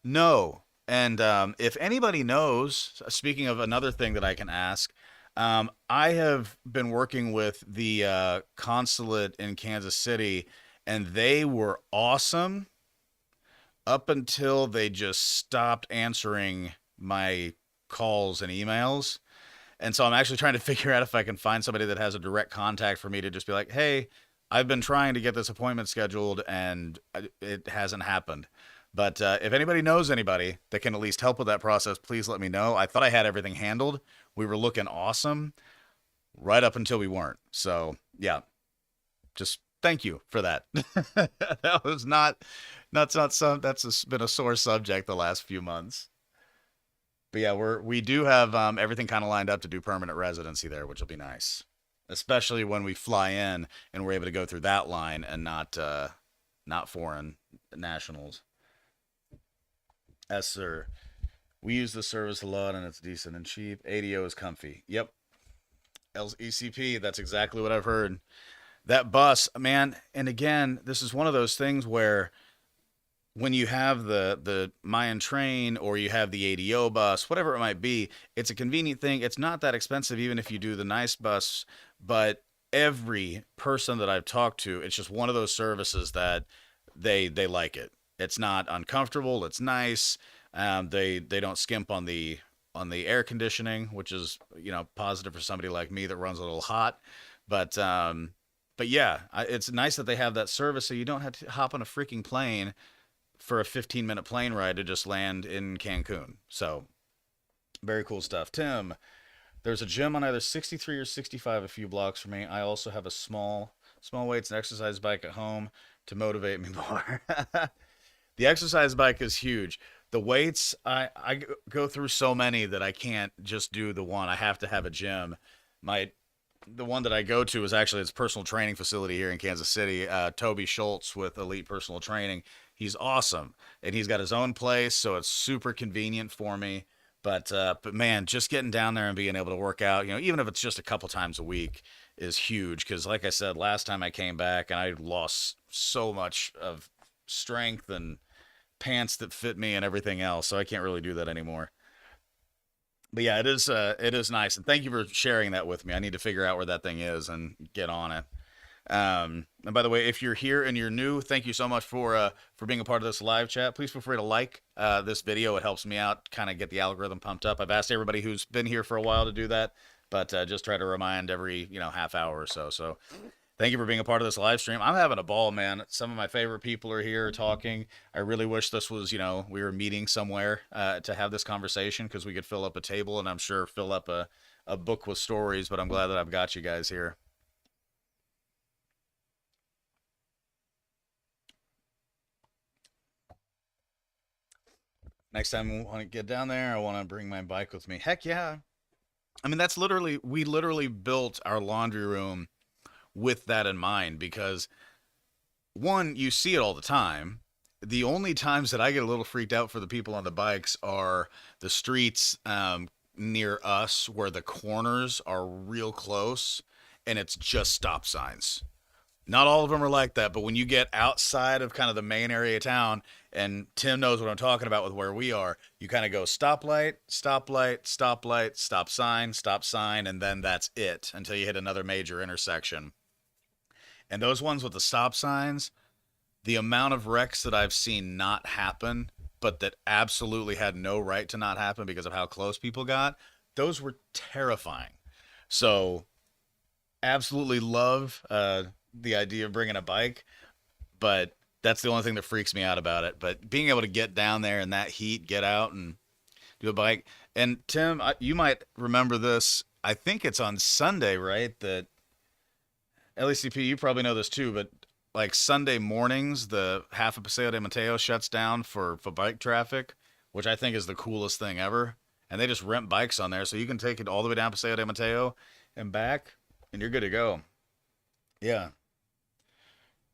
No. And if anybody knows, speaking of another thing that I can ask, I have been working with the consulate in Kansas City, and they were awesome up until they just stopped answering my calls and emails. And so I'm actually trying to figure out if I can find somebody that has a direct contact for me to just be like, hey, I've been trying to get this appointment scheduled and it hasn't happened. But if anybody knows anybody that can at least help with that process, please let me know. I thought I had everything handled. We were looking awesome right up until we weren't. So, yeah, just thank you for that. That was not some that's been a sore subject the last few months. But yeah, we do have everything kind of lined up to do permanent residency there, which will be nice, especially when we fly in and we're able to go through that line and not foreign nationals. Yes, sir. We use the service a lot and it's decent and cheap. ADO is comfy. Yep. ECP. That's exactly what I've heard. That bus, man. And again, this is one of those things where when you have the Mayan train or you have the ADO bus, whatever it might be, it's a convenient thing. It's not that expensive, even if you do the nice bus. But every person that I've talked to, it's just one of those services that they like it. It's not uncomfortable. It's nice. They don't skimp on the air conditioning, which is positive for somebody like me that runs a little hot. But but yeah, it's nice that they have that service, so you don't have to hop on a freaking plane for a 15-minute plane ride to just land in Cancun. So, very cool stuff. Tim, there's a gym on either 63 or 65 a few blocks from me. I also have a small weights and exercise bike at home to motivate me more. The exercise bike is huge. The weights, I go through so many that I can't just do the one. I have to have a gym. My the one that I go to is actually its personal training facility here in Kansas City. Toby Schultz with Elite Personal Training. He's awesome, and he's got his own place, so it's super convenient for me. But man, just getting down there and being able to work out, even if it's just a couple times a week, is huge. Because like I said, last time I came back and I lost so much of strength and pants that fit me and everything else, so I can't really do that anymore. But yeah, it is nice, and thank you for sharing that with me. I need to figure out where that thing is and get on it. And by the way, if you're here and you're new, thank you so much for being a part of this live chat. Please feel free to like this video. It helps me out, kind of get the algorithm pumped up. I've asked everybody who's been here for a while to do that, but just try to remind every half hour or so. So thank you for being a part of this live stream. I'm having a ball, man. Some of my favorite people are here talking. I really wish this was, we were meeting somewhere to have this conversation because we could fill up a table and I'm sure fill up a book with stories. But I'm glad that I've got you guys here. Next time I want to get down there, I want to bring my bike with me. Heck yeah. I mean, we literally built our laundry room with that in mind because one, you see it all the time. The only times that I get a little freaked out for the people on the bikes are the streets near us where the corners are real close and it's just stop signs. Not all of them are like that, but when you get outside of kind of the main area of town, and Tim knows what I'm talking about with where we are, you kind of go stoplight, stoplight, stoplight, stop sign, and then that's it until you hit another major intersection. And those ones with the stop signs, the amount of wrecks that I've seen not happen, but that absolutely had no right to not happen because of how close people got, those were terrifying. So, absolutely love the idea of bringing a bike, but that's the only thing that freaks me out about it. But being able to get down there in that heat, get out and do a bike. And Tim, you might remember this. I think it's on Sunday, right? That LECP, you probably know this too, but like Sunday mornings, the half of Paseo de Mateo shuts down for bike traffic, which I think is the coolest thing ever. And they just rent bikes on there, so you can take it all the way down Paseo de Mateo and back, and you're good to go. Yeah.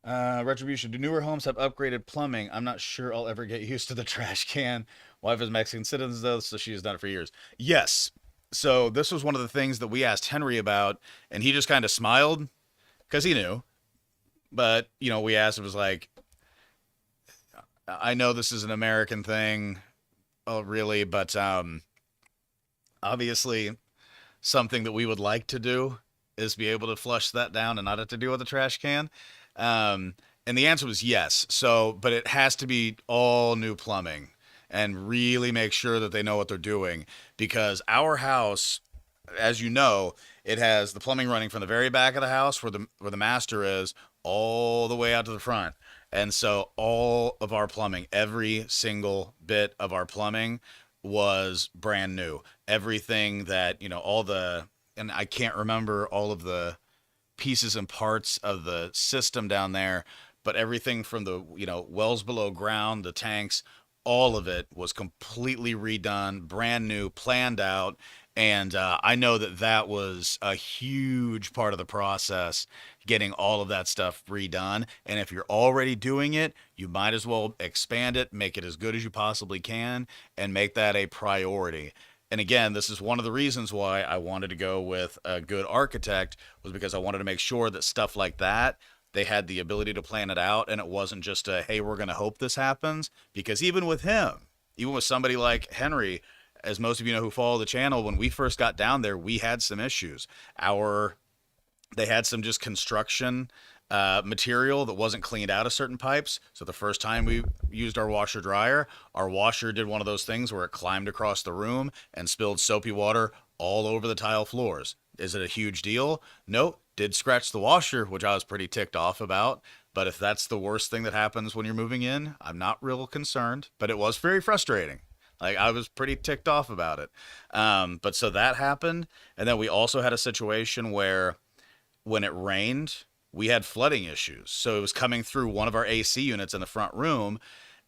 Retribution. Do newer homes have upgraded plumbing? I'm not sure I'll ever get used to the trash can. Wife is Mexican citizen though, so she's done it for years. Yes. So this was one of the things that we asked Henry about, and he just kind of smiled because he knew. But we asked, it was like, I know this is an American thing, oh really, but obviously something that we would like to do is be able to flush that down and not have to deal with the trash can. Um, and the answer was yes. So, but it has to be all new plumbing and really make sure that they know what they're doing because our house, as you know, it has the plumbing running from the very back of the house where the master is all the way out to the front. And so all of our plumbing, every single bit of our plumbing was brand new. Everything that, all the and I can't remember all of the pieces and parts of the system down there, but everything from the, wells below ground, the tanks, all of it was completely redone, brand new, planned out. And I know that that was a huge part of the process, getting all of that stuff redone. And if you're already doing it, you might as well expand it, make it as good as you possibly can, and make that a priority. And again, this is one of the reasons why I wanted to go with a good architect, was because I wanted to make sure that stuff like that, they had the ability to plan it out and it wasn't just a, hey, we're going to hope this happens. Because even with him, even with somebody like Henry, as most of you know who follow the channel, when we first got down there, we had some issues. They had some just construction material that wasn't cleaned out of certain pipes. So the first time we used our washer did one of those things where it climbed across the room and spilled soapy water all over the tile floors. Is it a huge deal? No, did scratch the washer, which I was pretty ticked off about. But if that's the worst thing that happens when you're moving in, I'm not real concerned. But it was very frustrating. Like, I was pretty ticked off about it. But so that happened. And then we also had a situation where when it rained, we had flooding issues. So it was coming through one of our AC units in the front room,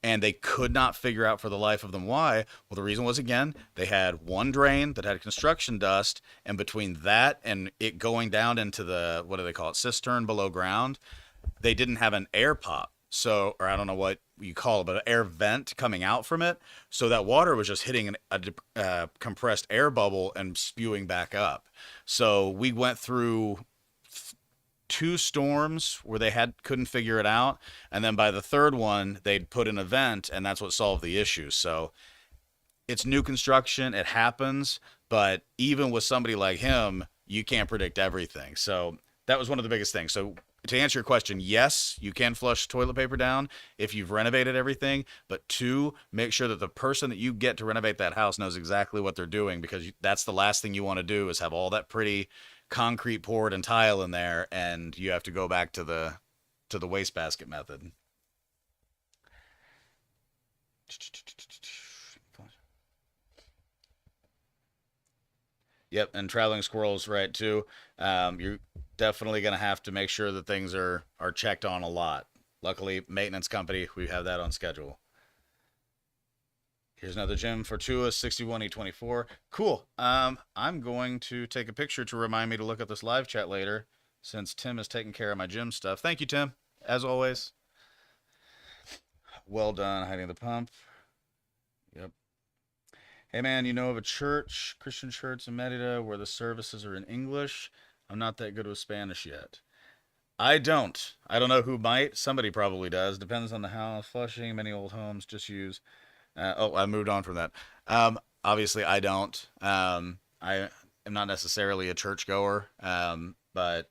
and they could not figure out for the life of them why. Well, the reason was, again, they had one drain that had construction dust, and between that and it going down into the, what do they call it, cistern below ground, they didn't have an air pop. So, or I don't know what you call it, but an air vent coming out from it. So that water was just hitting a compressed air bubble and spewing back up. So we went through two storms where they couldn't figure it out, and then by the third one they'd put in a vent, and that's what solved the issue. So it's new construction, it happens, but even with somebody like him, you can't predict everything. So that was one of the biggest things. So to answer your question, yes, you can flush toilet paper down if you've renovated everything, but two, make sure that the person that you get to renovate that house knows exactly what they're doing, because that's the last thing you want to do, is have all that pretty concrete poured and tile in there, and you have to go back to the wastebasket method. Yep, and traveling squirrels, right too. You're definitely gonna have to make sure that things are checked on a lot. Luckily, maintenance company, we have that on schedule. Here's another gem for Tua 61E24. Cool. I'm going to take a picture to remind me to look at this live chat later, since Tim is taking care of my gym stuff. Thank you, Tim. As always. Well done hiding the pump. Yep. Hey man, you know of a church, Christian church in Merida, where the services are in English? I'm not that good with Spanish yet. I don't. I don't know who might. Somebody probably does. Depends on the house. Flushing, many old homes just use. Oh, I moved on from that. Obviously, I don't. I am not necessarily a churchgoer, but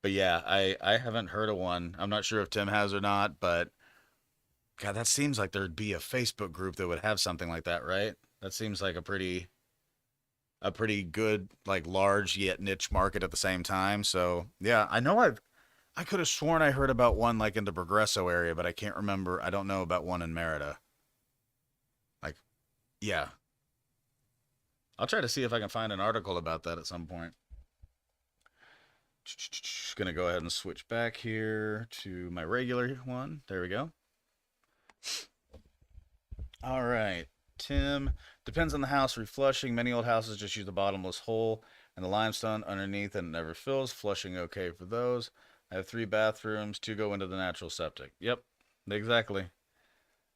yeah, I haven't heard of one. I'm not sure if Tim has or not, but God, that seems like there'd be a Facebook group that would have something like that, right? That seems like a pretty good, like, large yet niche market at the same time. So yeah, I could have sworn I heard about one like in the Progresso area, but I can't remember. I don't know about one in Merida. Like, yeah, I'll try to see if I can find an article about that at some point. Gonna go ahead and switch back here to my regular one. There we go. All right, Tim. Depends on the house. Reflushing. Many old houses just use the bottomless hole and the limestone underneath and it never fills. Flushing okay for those. I have three bathrooms. Two go into the natural septic. Yep, exactly.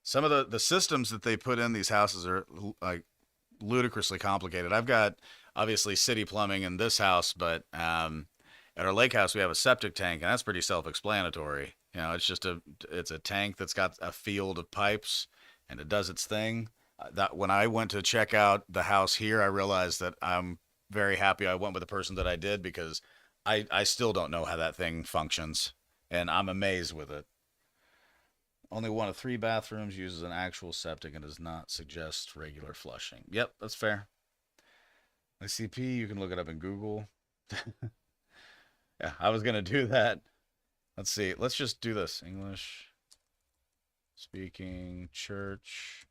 Some of the systems that they put in these houses are like ludicrously complicated. I've got obviously city plumbing in this house, but At our lake house, we have a septic tank, and that's pretty self-explanatory. It's a tank that's got a field of pipes, and it does its thing. That when I went to check out the house here, I realized that I'm very happy I went with the person that I did because I still don't know how that thing functions, and I'm amazed with it. Only one of three bathrooms uses an actual septic and does not suggest regular flushing. Yep, that's fair. ICP, you can look it up in Google. Yeah, I was gonna do that. Let's see. Let's just do this. English speaking church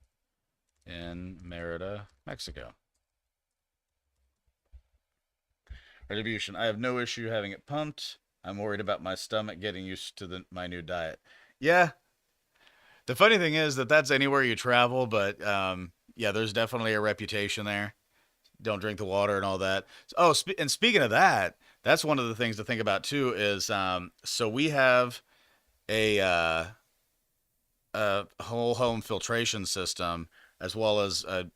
in Merida, Mexico. Retribution. I have no issue having it pumped. I'm worried about my stomach getting used to my new diet. Yeah. The funny thing is that that's anywhere you travel, but yeah, there's definitely a reputation there. Don't drink the water and all that. Oh, and speaking of that, that's one of the things to think about too. Is so we have a whole home filtration system as well as a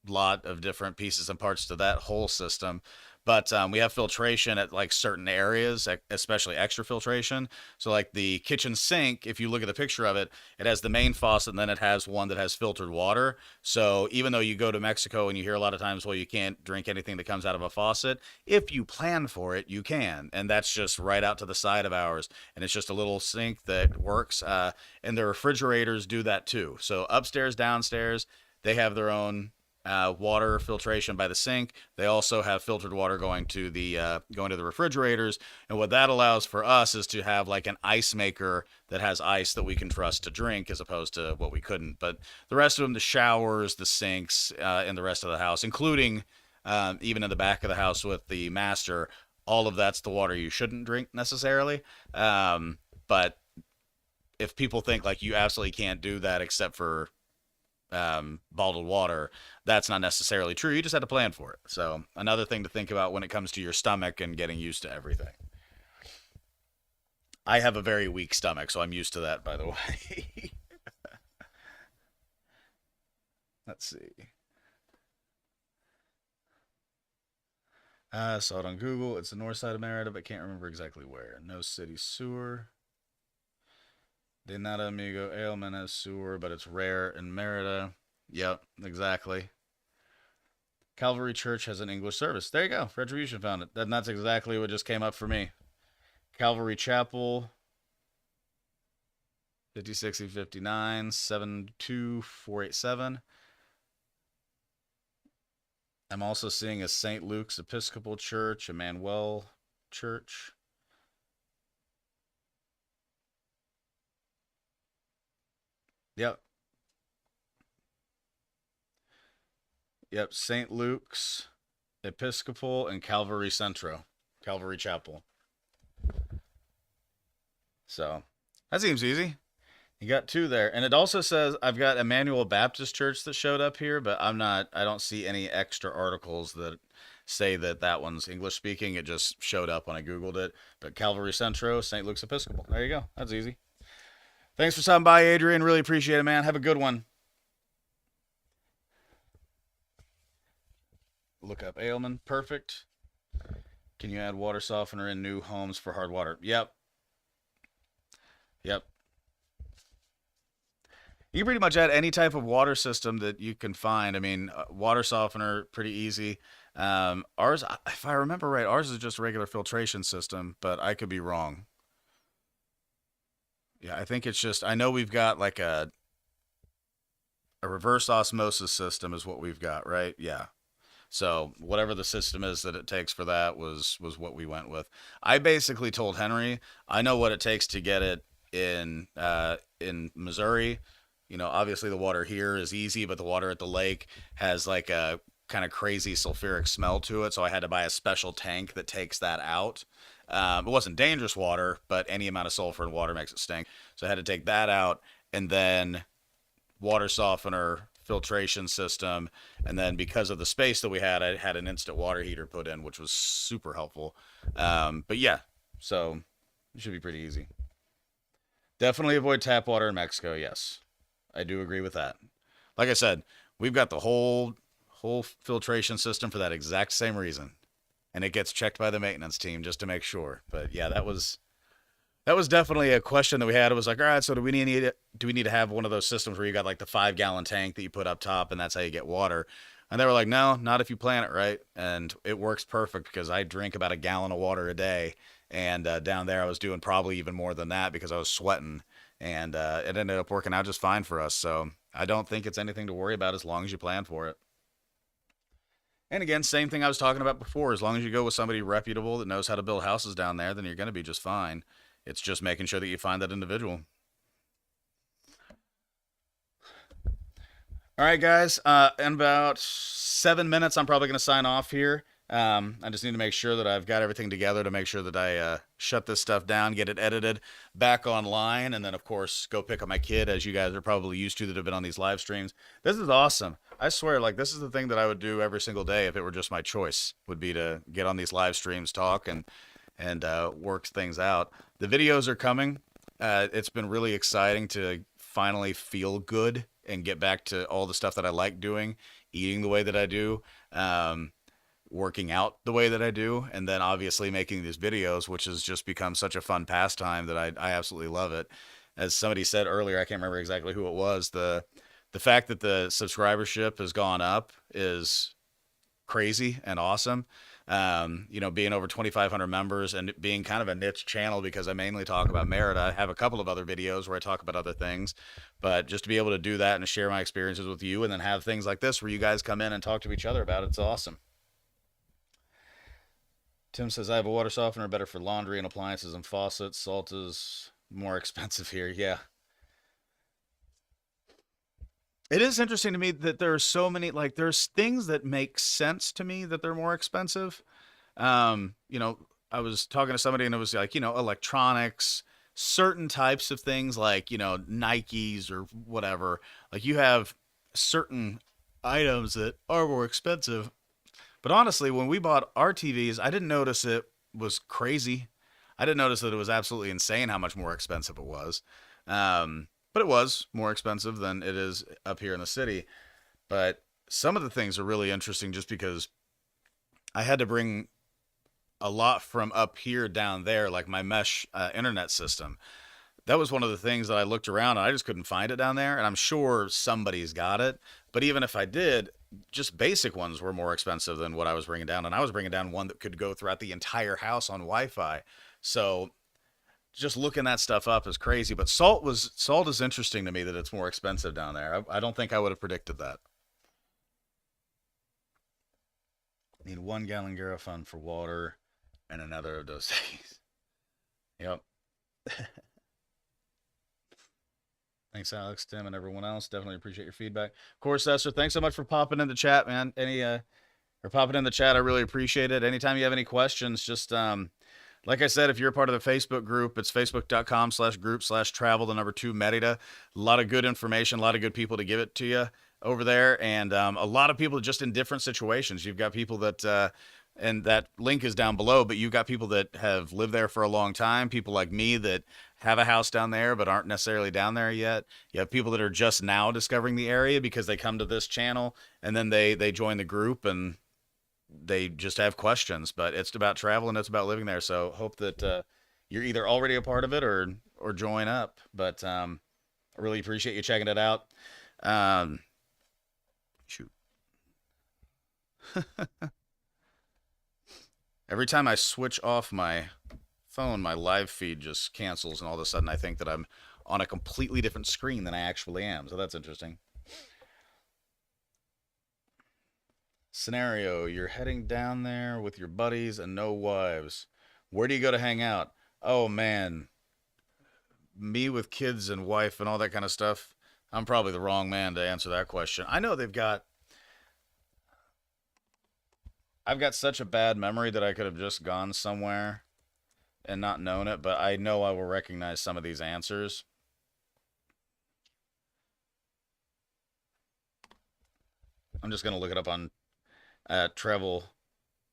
lot of different pieces and parts to that whole system. But we have filtration at like certain areas, especially extra filtration. So, like the kitchen sink, if you look at the picture of it, it has the main faucet and then it has one that has filtered water. So, even though you go to Mexico and you hear a lot of times, well, you can't drink anything that comes out of a faucet, if you plan for it, you can. And that's just right out to the side of ours. And it's just a little sink that works. And the refrigerators do that too. So, upstairs, downstairs, they have their own water filtration by the sink. They also have filtered water going to the refrigerators, and what that allows for us is to have like an ice maker that has ice that we can trust to drink, as opposed to what we couldn't. But the rest of them, the showers, the sinks, and the rest of the house, including even in the back of the house with the master, all of that's the water you shouldn't drink necessarily. But if people think like you absolutely can't do that except for bottled water, that's not necessarily true. You just have to plan for it. So another thing to think about when it comes to your stomach and getting used to everything. I have a very weak stomach, so I'm used to that, by the way. Let's see. I saw it on Google. It's the north side of Merida, but can't remember exactly where. No city sewer. De nada amigo ailment has sewer, but it's rare in Merida. Yep, exactly. Calvary Church has an English service. There you go. Retribution found it. That's exactly what just came up for me. Calvary Chapel, 506059 72487. I'm also seeing a St. Luke's Episcopal Church, Emmanuel Church. Yep. Yep. St. Luke's Episcopal and Calvary Centro, Calvary Chapel. So that seems easy. You got two there. And it also says I've got Emmanuel Baptist Church that showed up here, but I don't see any extra articles that say that that one's English speaking. It just showed up when I Googled it. But Calvary Centro, St. Luke's Episcopal. There you go. That's easy. Thanks for stopping by, Adrian. Really appreciate it, man. Have a good one. Look up ailment. Perfect. Can you add water softener in new homes for hard water? Yep. Yep. You can pretty much add any type of water system that you can find. I mean, water softener, pretty easy. Ours, if I remember right, ours is just a regular filtration system, but I could be wrong. Yeah, I think it's just, I know we've got like a reverse osmosis system is what we've got, right? Yeah. So whatever the system is that it takes for that was what we went with. I basically told Henry I know what it takes to get it in Missouri. You know, obviously the water here is easy, but the water at the lake has like a kind of crazy sulfuric smell to it. So I had to buy a special tank that takes that out. It wasn't dangerous water, but any amount of sulfur in water makes it stink. So I had to take that out, and then water softener, filtration system, and then because of the space that we had, I had an instant water heater put in, which was super helpful. But yeah, so it should be pretty easy. Definitely avoid tap water in Mexico. Yes, I do agree with that. Like I said, we've got the whole filtration system for that exact same reason. and it gets checked by the maintenance team just to make sure. But yeah, that was definitely a question that we had. It was like, all right, so do we need to have one of those systems where you got like the 5 gallon tank that you put up top and that's how you get water? And they were like, no, not if you plan it right. And it works perfect because I drink about a gallon of water a day. And down there, I was doing probably even more than that because I was sweating. And it ended up working out just fine for us. So I don't think it's anything to worry about as long as you plan for it. And again, same thing I was talking about before. As long as you go with somebody reputable that knows how to build houses down there, then you're going to be just fine. It's just making sure that you find that individual. All right, guys. In about 7 minutes, I'm probably going to sign off here. I just need to make sure that I've got everything together to make sure that I shut this stuff down, get it edited back online, and then, of course, go pick up my kid, as you guys are probably used to that have been on these live streams. This is awesome. I swear, like, this is the thing that I would do every single day if it were just my choice, would be to get on these live streams, talk, and work things out. The videos are coming. It's been really exciting to finally feel good and get back to all the stuff that I like doing, eating the way that I do, working out the way that I do, and then obviously making these videos, which has just become such a fun pastime that I absolutely love it. As somebody said earlier, I can't remember exactly who it was, the fact that the subscribership has gone up is crazy and awesome. Being over 2,500 members and being kind of a niche channel because I mainly talk about Merida. I have a couple of other videos where I talk about other things, but just to be able to do that and share my experiences with you and then have things like this where you guys come in and talk to each other about it's awesome. Tim says, I have a water softener better for laundry and appliances and faucets. Salt is more expensive here. Yeah. It is interesting to me that there are so many, like, there's things that make sense to me that they're more expensive. Um, you know, I was talking to somebody and it was like, electronics, certain types of things like, Nikes or whatever. Like you have certain items that are more expensive. But honestly, when we bought our TVs, I didn't notice it was crazy. I didn't notice that it was absolutely insane how much more expensive it was. But it was more expensive than it is up here in the city. But some of the things are really interesting just because I had to bring a lot from up here down there, like my mesh internet system. That was one of the things that I looked around and I just couldn't find it down there. And I'm sure somebody's got it. But even if I did, just basic ones were more expensive than what I was bringing down. And I was bringing down one that could go throughout the entire house on Wi-Fi. So just looking that stuff up is crazy. But salt is interesting to me that it's more expensive down there. I don't think I would have predicted that. Need 1 gallon Garofun for water and another of those things. Yep. Thanks, Alex, Tim, and everyone else. Definitely appreciate your feedback. Of course, Esther, thanks so much for popping in the chat, man. Or popping in the chat, I really appreciate it. Anytime you have any questions, just like I said, if you're a part of the Facebook group, it's facebook.com/group/travel, the number 2 Merida. A lot of good information, a lot of good people to give it to you over there, and a lot of people just in different situations. You've got people that, and that link is down below, but you've got people that have lived there for a long time, people like me that have a house down there but aren't necessarily down there yet. You have people that are just now discovering the area because they come to this channel and then they join the group and they just have questions. But it's about travel and it's about living there. So hope that you're either already a part of it or join up. But I really appreciate you checking it out. Shoot. Every time I switch off my phone, my live feed just cancels, and all of a sudden I think that I'm on a completely different screen than I actually am. So that's interesting. Scenario, you're heading down there with your buddies and no wives. Where do you go to hang out? Oh man, me with kids and wife and all that kind of stuff. I'm probably the wrong man to answer that question. I know I've got such a bad memory that I could have just gone somewhere and not known it, but I know I will recognize some of these answers. I'm just going to look it up on Travel.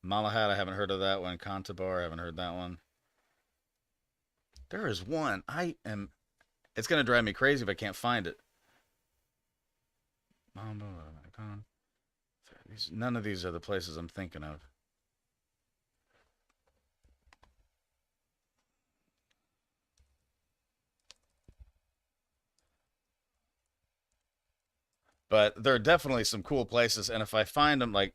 Malahat, I haven't heard of that one. Contabar, I haven't heard that one. There is one. It's going to drive me crazy if I can't find it. None of these are the places I'm thinking of. But there are definitely some cool places, and if I find them, like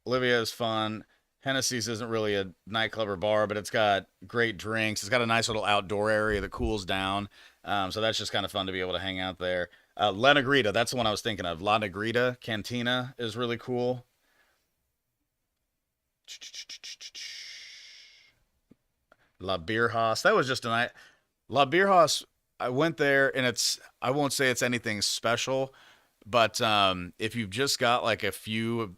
Olivia is fun. Hennessy's isn't really a nightclub or bar, but it's got great drinks. It's got a nice little outdoor area that cools down. So that's just kind of fun to be able to hang out there. La Negrita, that's the one I was thinking of. La Negrita Cantina is really cool. La Beer House. That was just a night. La Beer House, I went there and I won't say it's anything special, but if you've just got like a few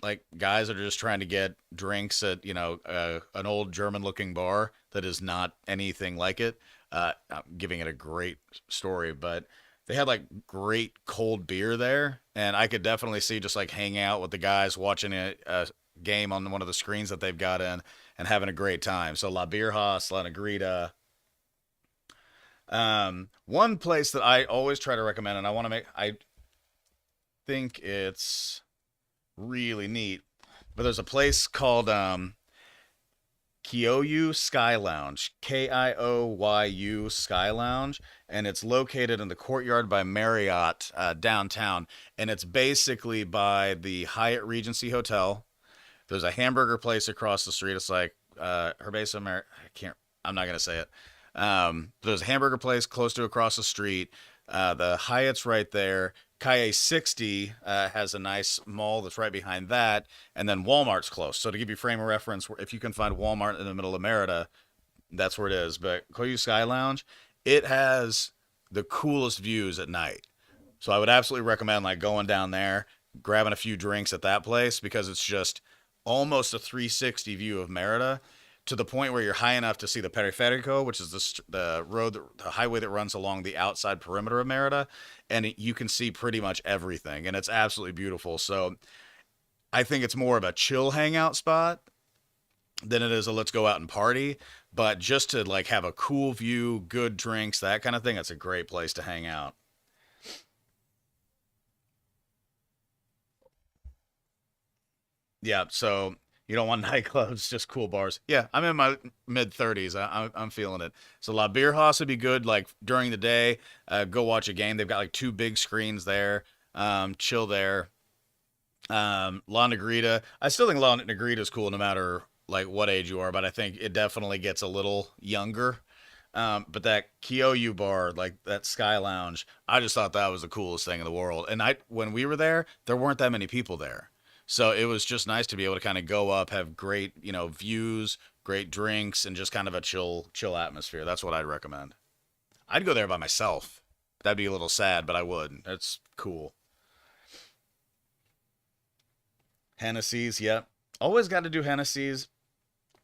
like guys that are just trying to get drinks at an old German looking bar that is not anything like it. I'm giving it a great story, but they had like great cold beer there, and I could definitely see just like hanging out with the guys watching a game on one of the screens that they've got in and having a great time. So La Beer House, La Negrita. One place that I always try to recommend, and I think it's really neat. But there's a place called Kyoyu Sky Lounge, Kioyu Sky Lounge, and it's located in the courtyard by Marriott downtown, and it's basically by the Hyatt Regency Hotel. There's a hamburger place across the street. It's like Herbace Mer. I can't. I'm not gonna say it. There's a hamburger place close to across the street. The Hyatt's right there. Kaye 60 has a nice mall that's right behind that, and then Walmart's close. So to give you frame of reference, if you can find Walmart in the middle of Merida, that's where it is. But Koyu Sky Lounge, it has the coolest views at night. So I would absolutely recommend like going down there, grabbing a few drinks at that place because it's just almost a 360 view of Merida to the point where you're high enough to see the Periférico, which is the road, the highway that runs along the outside perimeter of Merida, and you can see pretty much everything, and it's absolutely beautiful. So I think it's more of a chill hangout spot than it is a let's go out and party. But just to like have a cool view, good drinks, that kind of thing, it's a great place to hang out. Yeah, so you don't want nightclubs, just cool bars. Yeah, I'm in my mid 30s. I'm feeling it. So La Beer House would be good, like during the day. Go watch a game. They've got like two big screens there. Chill there. La Negrita. I still think La Negrita is cool no matter like what age you are, but I think it definitely gets a little younger. But that Kyoyu bar, like that Sky Lounge, I just thought that was the coolest thing in the world. And I, when we were there weren't that many people there. So it was just nice to be able to kind of go up, have great, views, great drinks, and just kind of a chill atmosphere. That's what I'd recommend. I'd go there by myself. That'd be a little sad, but I would. That's cool. Hennessy's, yep. Always got to do Hennessy's.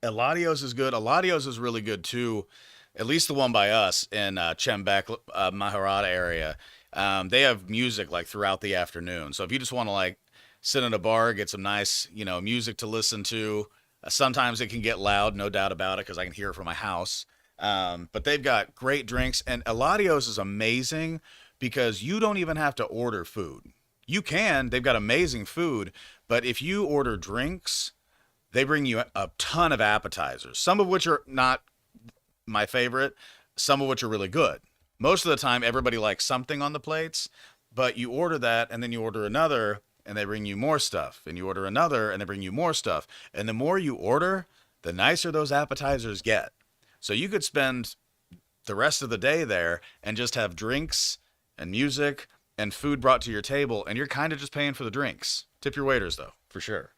Eladios is good. Eladios is really good too. At least the one by us in Chembek, Maharada area. They have music like throughout the afternoon. So if you just want to like sit in a bar, get some nice, music to listen to. Sometimes it can get loud, no doubt about it, because I can hear it from my house. But they've got great drinks, and Eladios is amazing because you don't even have to order food. You can, they've got amazing food, but if you order drinks, they bring you a ton of appetizers, some of which are not my favorite, some of which are really good. Most of the time, everybody likes something on the plates, but you order that and then you order another and they bring you more stuff, and you order another and they bring you more stuff. And the more you order, the nicer those appetizers get. So you could spend the rest of the day there and just have drinks and music and food brought to your table, and you're kind of just paying for the drinks. Tip your waiters though, for sure.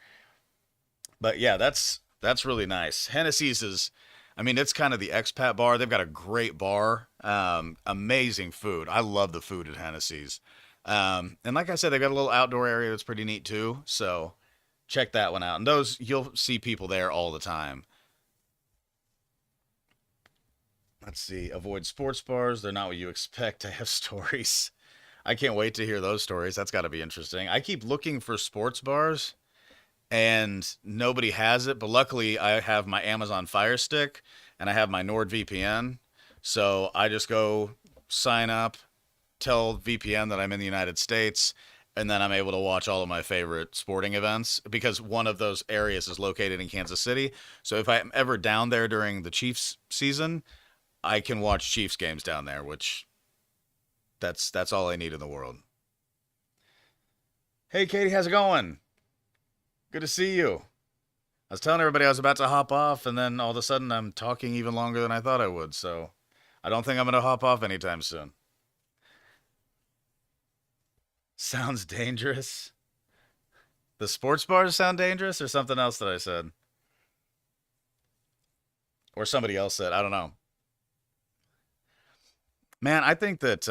But yeah, that's really nice. Hennessy's is, I mean, it's kind of the expat bar. They've got a great bar, amazing food. I love the food at Hennessy's. And like I said, they've got a little outdoor area that's pretty neat too. So check that one out. And those, you'll see people there all the time. Let's see. Avoid sports bars. They're not what you expect. I have stories. I can't wait to hear those stories. That's got to be interesting. I keep looking for sports bars and nobody has it, but luckily I have my Amazon Fire Stick and I have my NordVPN. So I just go sign up, tell VPN that I'm in the United States, and then I'm able to watch all of my favorite sporting events because one of those areas is located in Kansas City. So if I'm ever down there during the Chiefs season, I can watch Chiefs games down there, which that's all I need in the world. Hey, Katie, how's it going? Good to see you. I was telling everybody I was about to hop off, and then all of a sudden I'm talking even longer than I thought I would, so I don't think I'm going to hop off anytime soon. Sounds dangerous. The sports bars sound dangerous, or something else that I said? Or somebody else said? I don't know. Man, I think that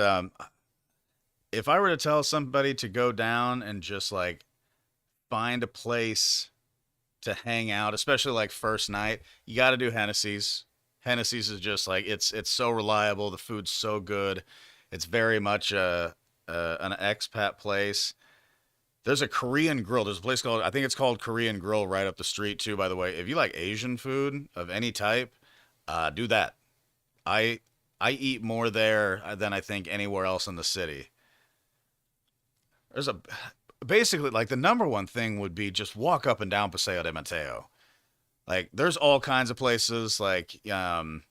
if I were to tell somebody to go down and just like find a place to hang out, especially like first night, you got to do Hennessy's. Hennessy's is just like it's so reliable. The food's so good. It's very much an expat place. There's a Korean grill. There's a place called I think it's called Korean Grill right up the street too. By the way, if you like Asian food of any type, do that. I I eat more there than I think anywhere else in the city. There's a basically like the number one thing would be just walk up and down Paseo de Mateo. Like there's all kinds of places like along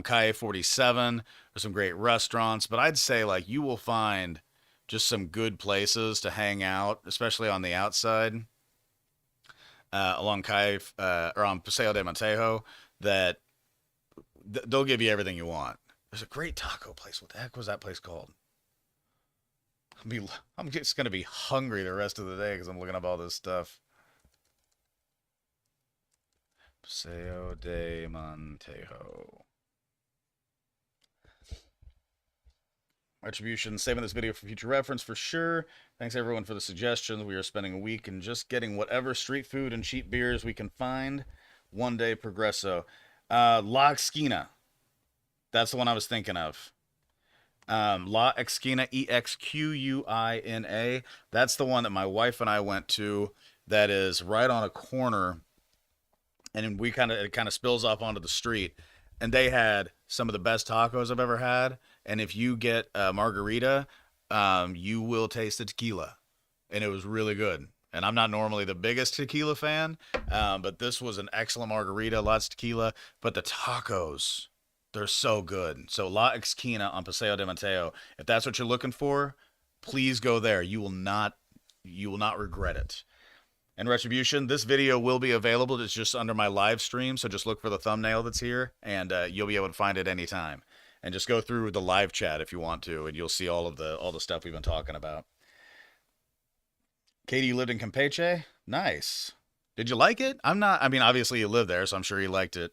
Calle 47. There's some great restaurants, but I'd say like you will find just some good places to hang out, especially on the outside along Calle or on Paseo de Mateo. That they'll give you everything you want. There's a great taco place. What the heck was that place called? I'm just gonna be hungry the rest of the day because I'm looking up all this stuff. Paseo de Montejo. Retribution, saving this video for future reference for sure. Thanks everyone for the suggestions. We are spending a week and just getting whatever street food and cheap beers we can find. One day progresso. La Esquina. That's the one I was thinking of. La Esquina, Exquina. That's the one that my wife and I went to. That is right on a corner, and we kind of it kind of spills off onto the street. And they had some of the best tacos I've ever had. And if you get a margarita, you will taste the tequila, and it was really good. And I'm not normally the biggest tequila fan, but this was an excellent margarita, lots of tequila. But the tacos, they're so good. So La Esquina on Paseo de Mateo. If that's what you're looking for, please go there. You will not regret it. And Retribution, this video will be available. It's just under my live stream, so just look for the thumbnail that's here, and you'll be able to find it anytime. And just go through the live chat if you want to, and you'll see all the stuff we've been talking about. Katie, you lived in Campeche? Nice. Did you like it? I'm not. I mean, obviously you live there, so I'm sure you liked it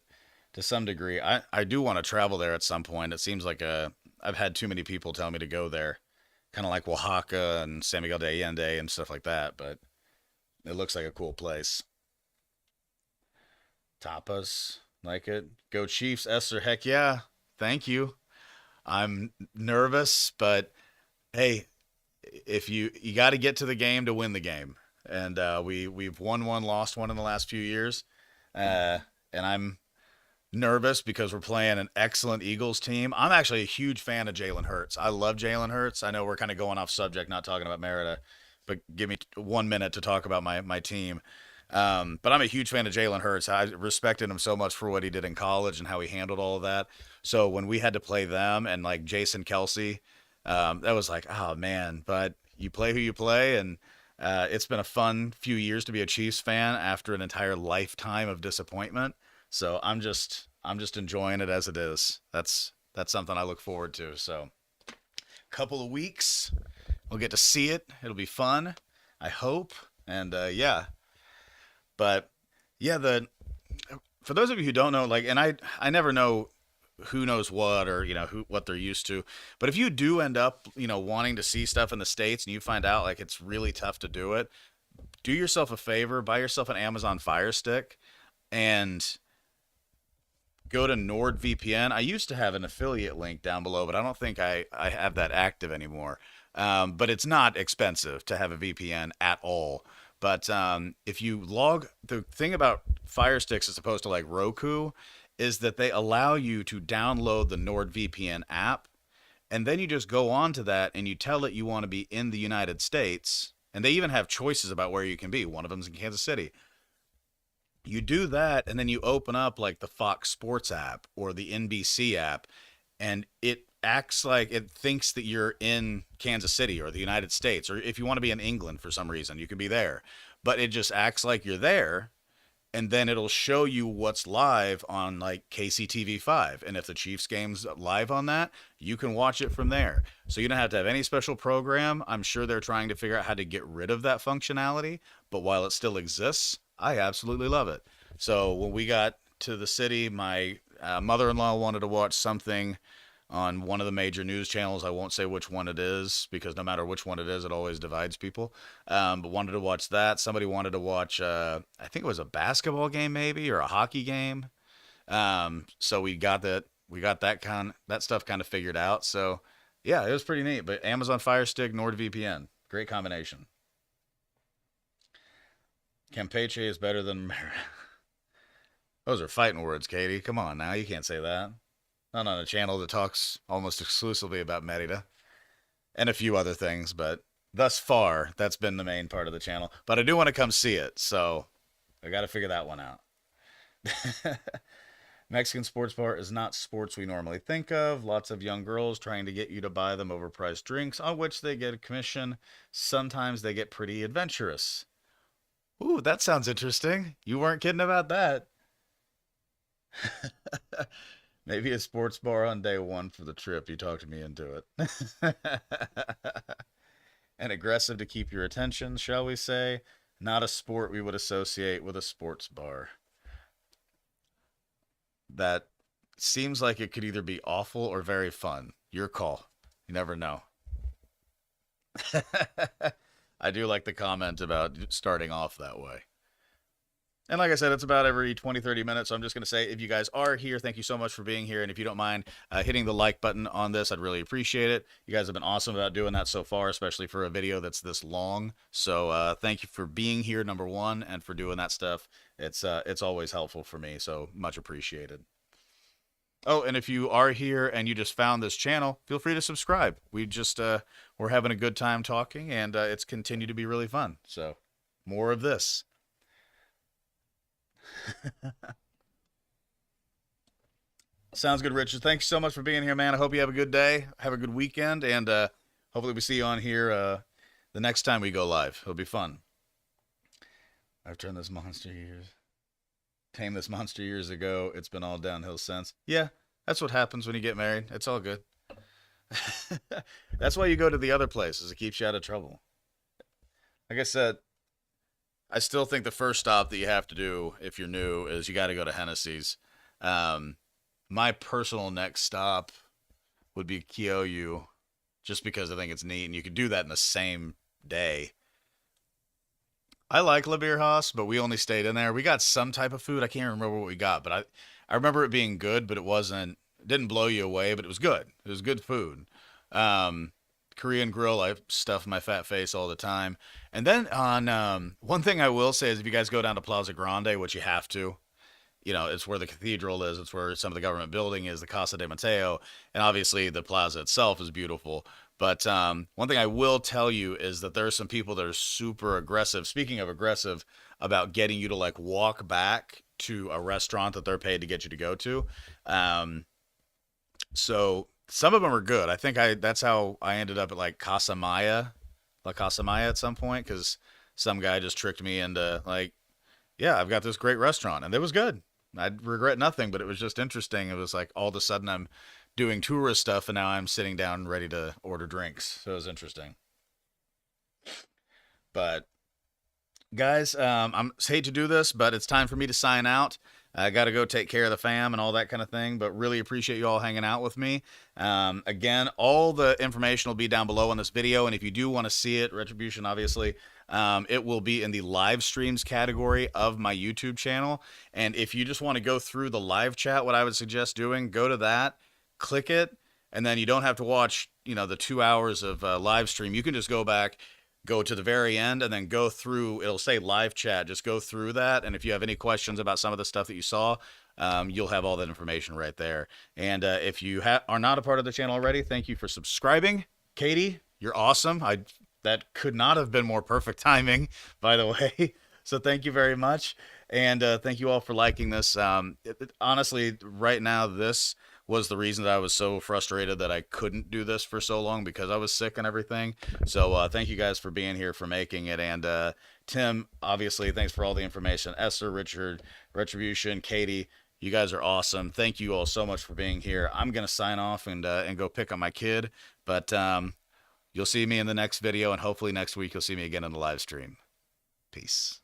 to some degree. I do want to travel there at some point. It seems like I've had too many people tell me to go there, kind of like Oaxaca and San Miguel de Allende and stuff like that. But it looks like a cool place. Tapas, like it. Go Chiefs, Esther. Heck yeah. Thank you. I'm nervous, but hey, if you got to get to the game to win the game, and we've won one, lost one in the last few years, and I'm nervous because we're playing an excellent Eagles team. I'm actually a huge fan of Jalen Hurts. I love Jalen Hurts. I know we're kind of going off subject, not talking about Merida, but give me 1 minute to talk about my team. But I'm a huge fan of Jalen Hurts. I respected him so much for what he did in college and how he handled all of that. So when we had to play them and like Jason Kelsey, that was like, oh man. But you play who you play, and it's been a fun few years to be a Chiefs fan after an entire lifetime of disappointment. So I'm just enjoying it as it is. That's something I look forward to. So couple of weeks, we'll get to see it. It'll be fun, I hope. And yeah, but yeah, the for those of you who don't know, like, and I never know who knows what or who what they're used to. But if you do end up wanting to see stuff in the states and you find out like it's really tough to do it, do yourself a favor, buy yourself an Amazon Fire Stick and go to NordVPN. I used to have an affiliate link down below, but I don't think I have that active anymore. But it's not expensive to have a VPN at all. But if you log, the thing about Fire Sticks as opposed to like Roku is that they allow you to download the NordVPN app, and then you just go on to that and you tell it you want to be in the United States. And they even have choices about where you can be. One of them's in Kansas City. You do that, and then you open up like the Fox Sports app or the NBC app, and it acts like it thinks that you're in Kansas City or the United States, or if you want to be in England for some reason, you can be there. But it just acts like you're there, and then it'll show you what's live on like KCTV5. And if the Chiefs game's live on that, you can watch it from there. So you don't have to have any special program. I'm sure they're trying to figure out how to get rid of that functionality, but while it still exists, I absolutely love it. So when we got to the city, my mother-in-law wanted to watch something on one of the major news channels. I won't say which one it is because no matter which one it is, it always divides people. But wanted to watch that. Somebody wanted to watch, I think it was a basketball game maybe or a hockey game. So we got that. We got that stuff kind of figured out. So yeah, it was pretty neat. But Amazon Fire Stick, NordVPN, great combination. Campeche is better than Merida. Those are fighting words, Katie. Come on now, you can't say that. Not on a channel that talks almost exclusively about Merida and a few other things, but thus far, that's been the main part of the channel. But I do want to come see it, so I got to figure that one out. Mexican sports bar is not sports we normally think of. Lots of young girls trying to get you to buy them overpriced drinks, on which they get a commission. Sometimes they get pretty adventurous. Ooh, that sounds interesting. You weren't kidding about that. Maybe a sports bar on day one for the trip. You talked me into it. And aggressive to keep your attention, shall we say? Not a sport we would associate with a sports bar. That seems like it could either be awful or very fun. Your call. You never know. I do like the comment about starting off that way. And like I said, it's about every 20, 30 minutes. So I'm just going to say, if you guys are here, thank you so much for being here. And if you don't mind hitting the like button on this, I'd really appreciate it. You guys have been awesome about doing that so far, especially for a video that's this long. So thank you for being here, number one, and for doing that stuff. It's always helpful for me. So much appreciated. Oh, and if you are here and you just found this channel, feel free to subscribe. We're having a good time talking, and it's continued to be really fun. So more of this. Sounds good, Richard. Thanks so much for being here, man. I hope you have a good day. Have a good weekend, and hopefully we see you on here the next time we go live. It'll be fun. I've turned this monster years. Tamed this monster years ago. It's been all downhill since. Yeah, that's what happens when you get married. It's all good. That's why you go to the other places. It keeps you out of trouble. Like I said, I still think the first stop that you have to do if you're new is you got to go to Hennessy's. My personal next stop would be Kyoyu, just because I think it's neat, and you could do that in the same day. I like La Beer but we only stayed in there. We got some type of food. I can't remember what we got, but I remember it being good, but it didn't blow you away, but it was good. It was good food. Korean grill, I stuff my fat face all the time. And then on one thing I will say is if you guys go down to Plaza Grande, which you have to, it's where the cathedral is, it's where some of the government building is, the Casa de Mateo, and obviously the plaza itself is beautiful. But one thing I will tell you is that there are some people that are super aggressive, speaking of aggressive, about getting you to like walk back to a restaurant that they're paid to get you to go to. So some of them are good. I think that's how I ended up at like La Casa Maya at some point, because some guy just tricked me into like, yeah, I've got this great restaurant, and it was good. I regret nothing, but it was just interesting. It was like all of a sudden I'm doing tourist stuff, and now I'm sitting down ready to order drinks. So it was interesting. But guys, I hate to do this, but it's time for me to sign out. I got to go take care of the fam and all that kind of thing, but really appreciate you all hanging out with me. Again, all the information will be down below in this video, and if you do want to see it, Retribution, obviously, it will be in the live streams category of my YouTube channel. And if you just want to go through the live chat, what I would suggest doing, go to that, click it, and then you don't have to watch, the 2 hours of live stream. You can just go back, go to the very end, and then go through. It'll say live chat. Just go through that, and if you have any questions about some of the stuff that you saw, you'll have all that information right there. And if you are not a part of the channel already, thank you for subscribing. Katie, you're awesome. That could not have been more perfect timing, by the way. So thank you very much, and thank you all for liking this. Honestly, right now, this was the reason that I was so frustrated that I couldn't do this for so long because I was sick and everything. So thank you guys for being here, for making it. And Tim, obviously, thanks for all the information. Esther, Richard, Retribution, Katie, you guys are awesome. Thank you all so much for being here. I'm going to sign off and go pick up my kid. But you'll see me in the next video, and hopefully next week you'll see me again in the live stream. Peace.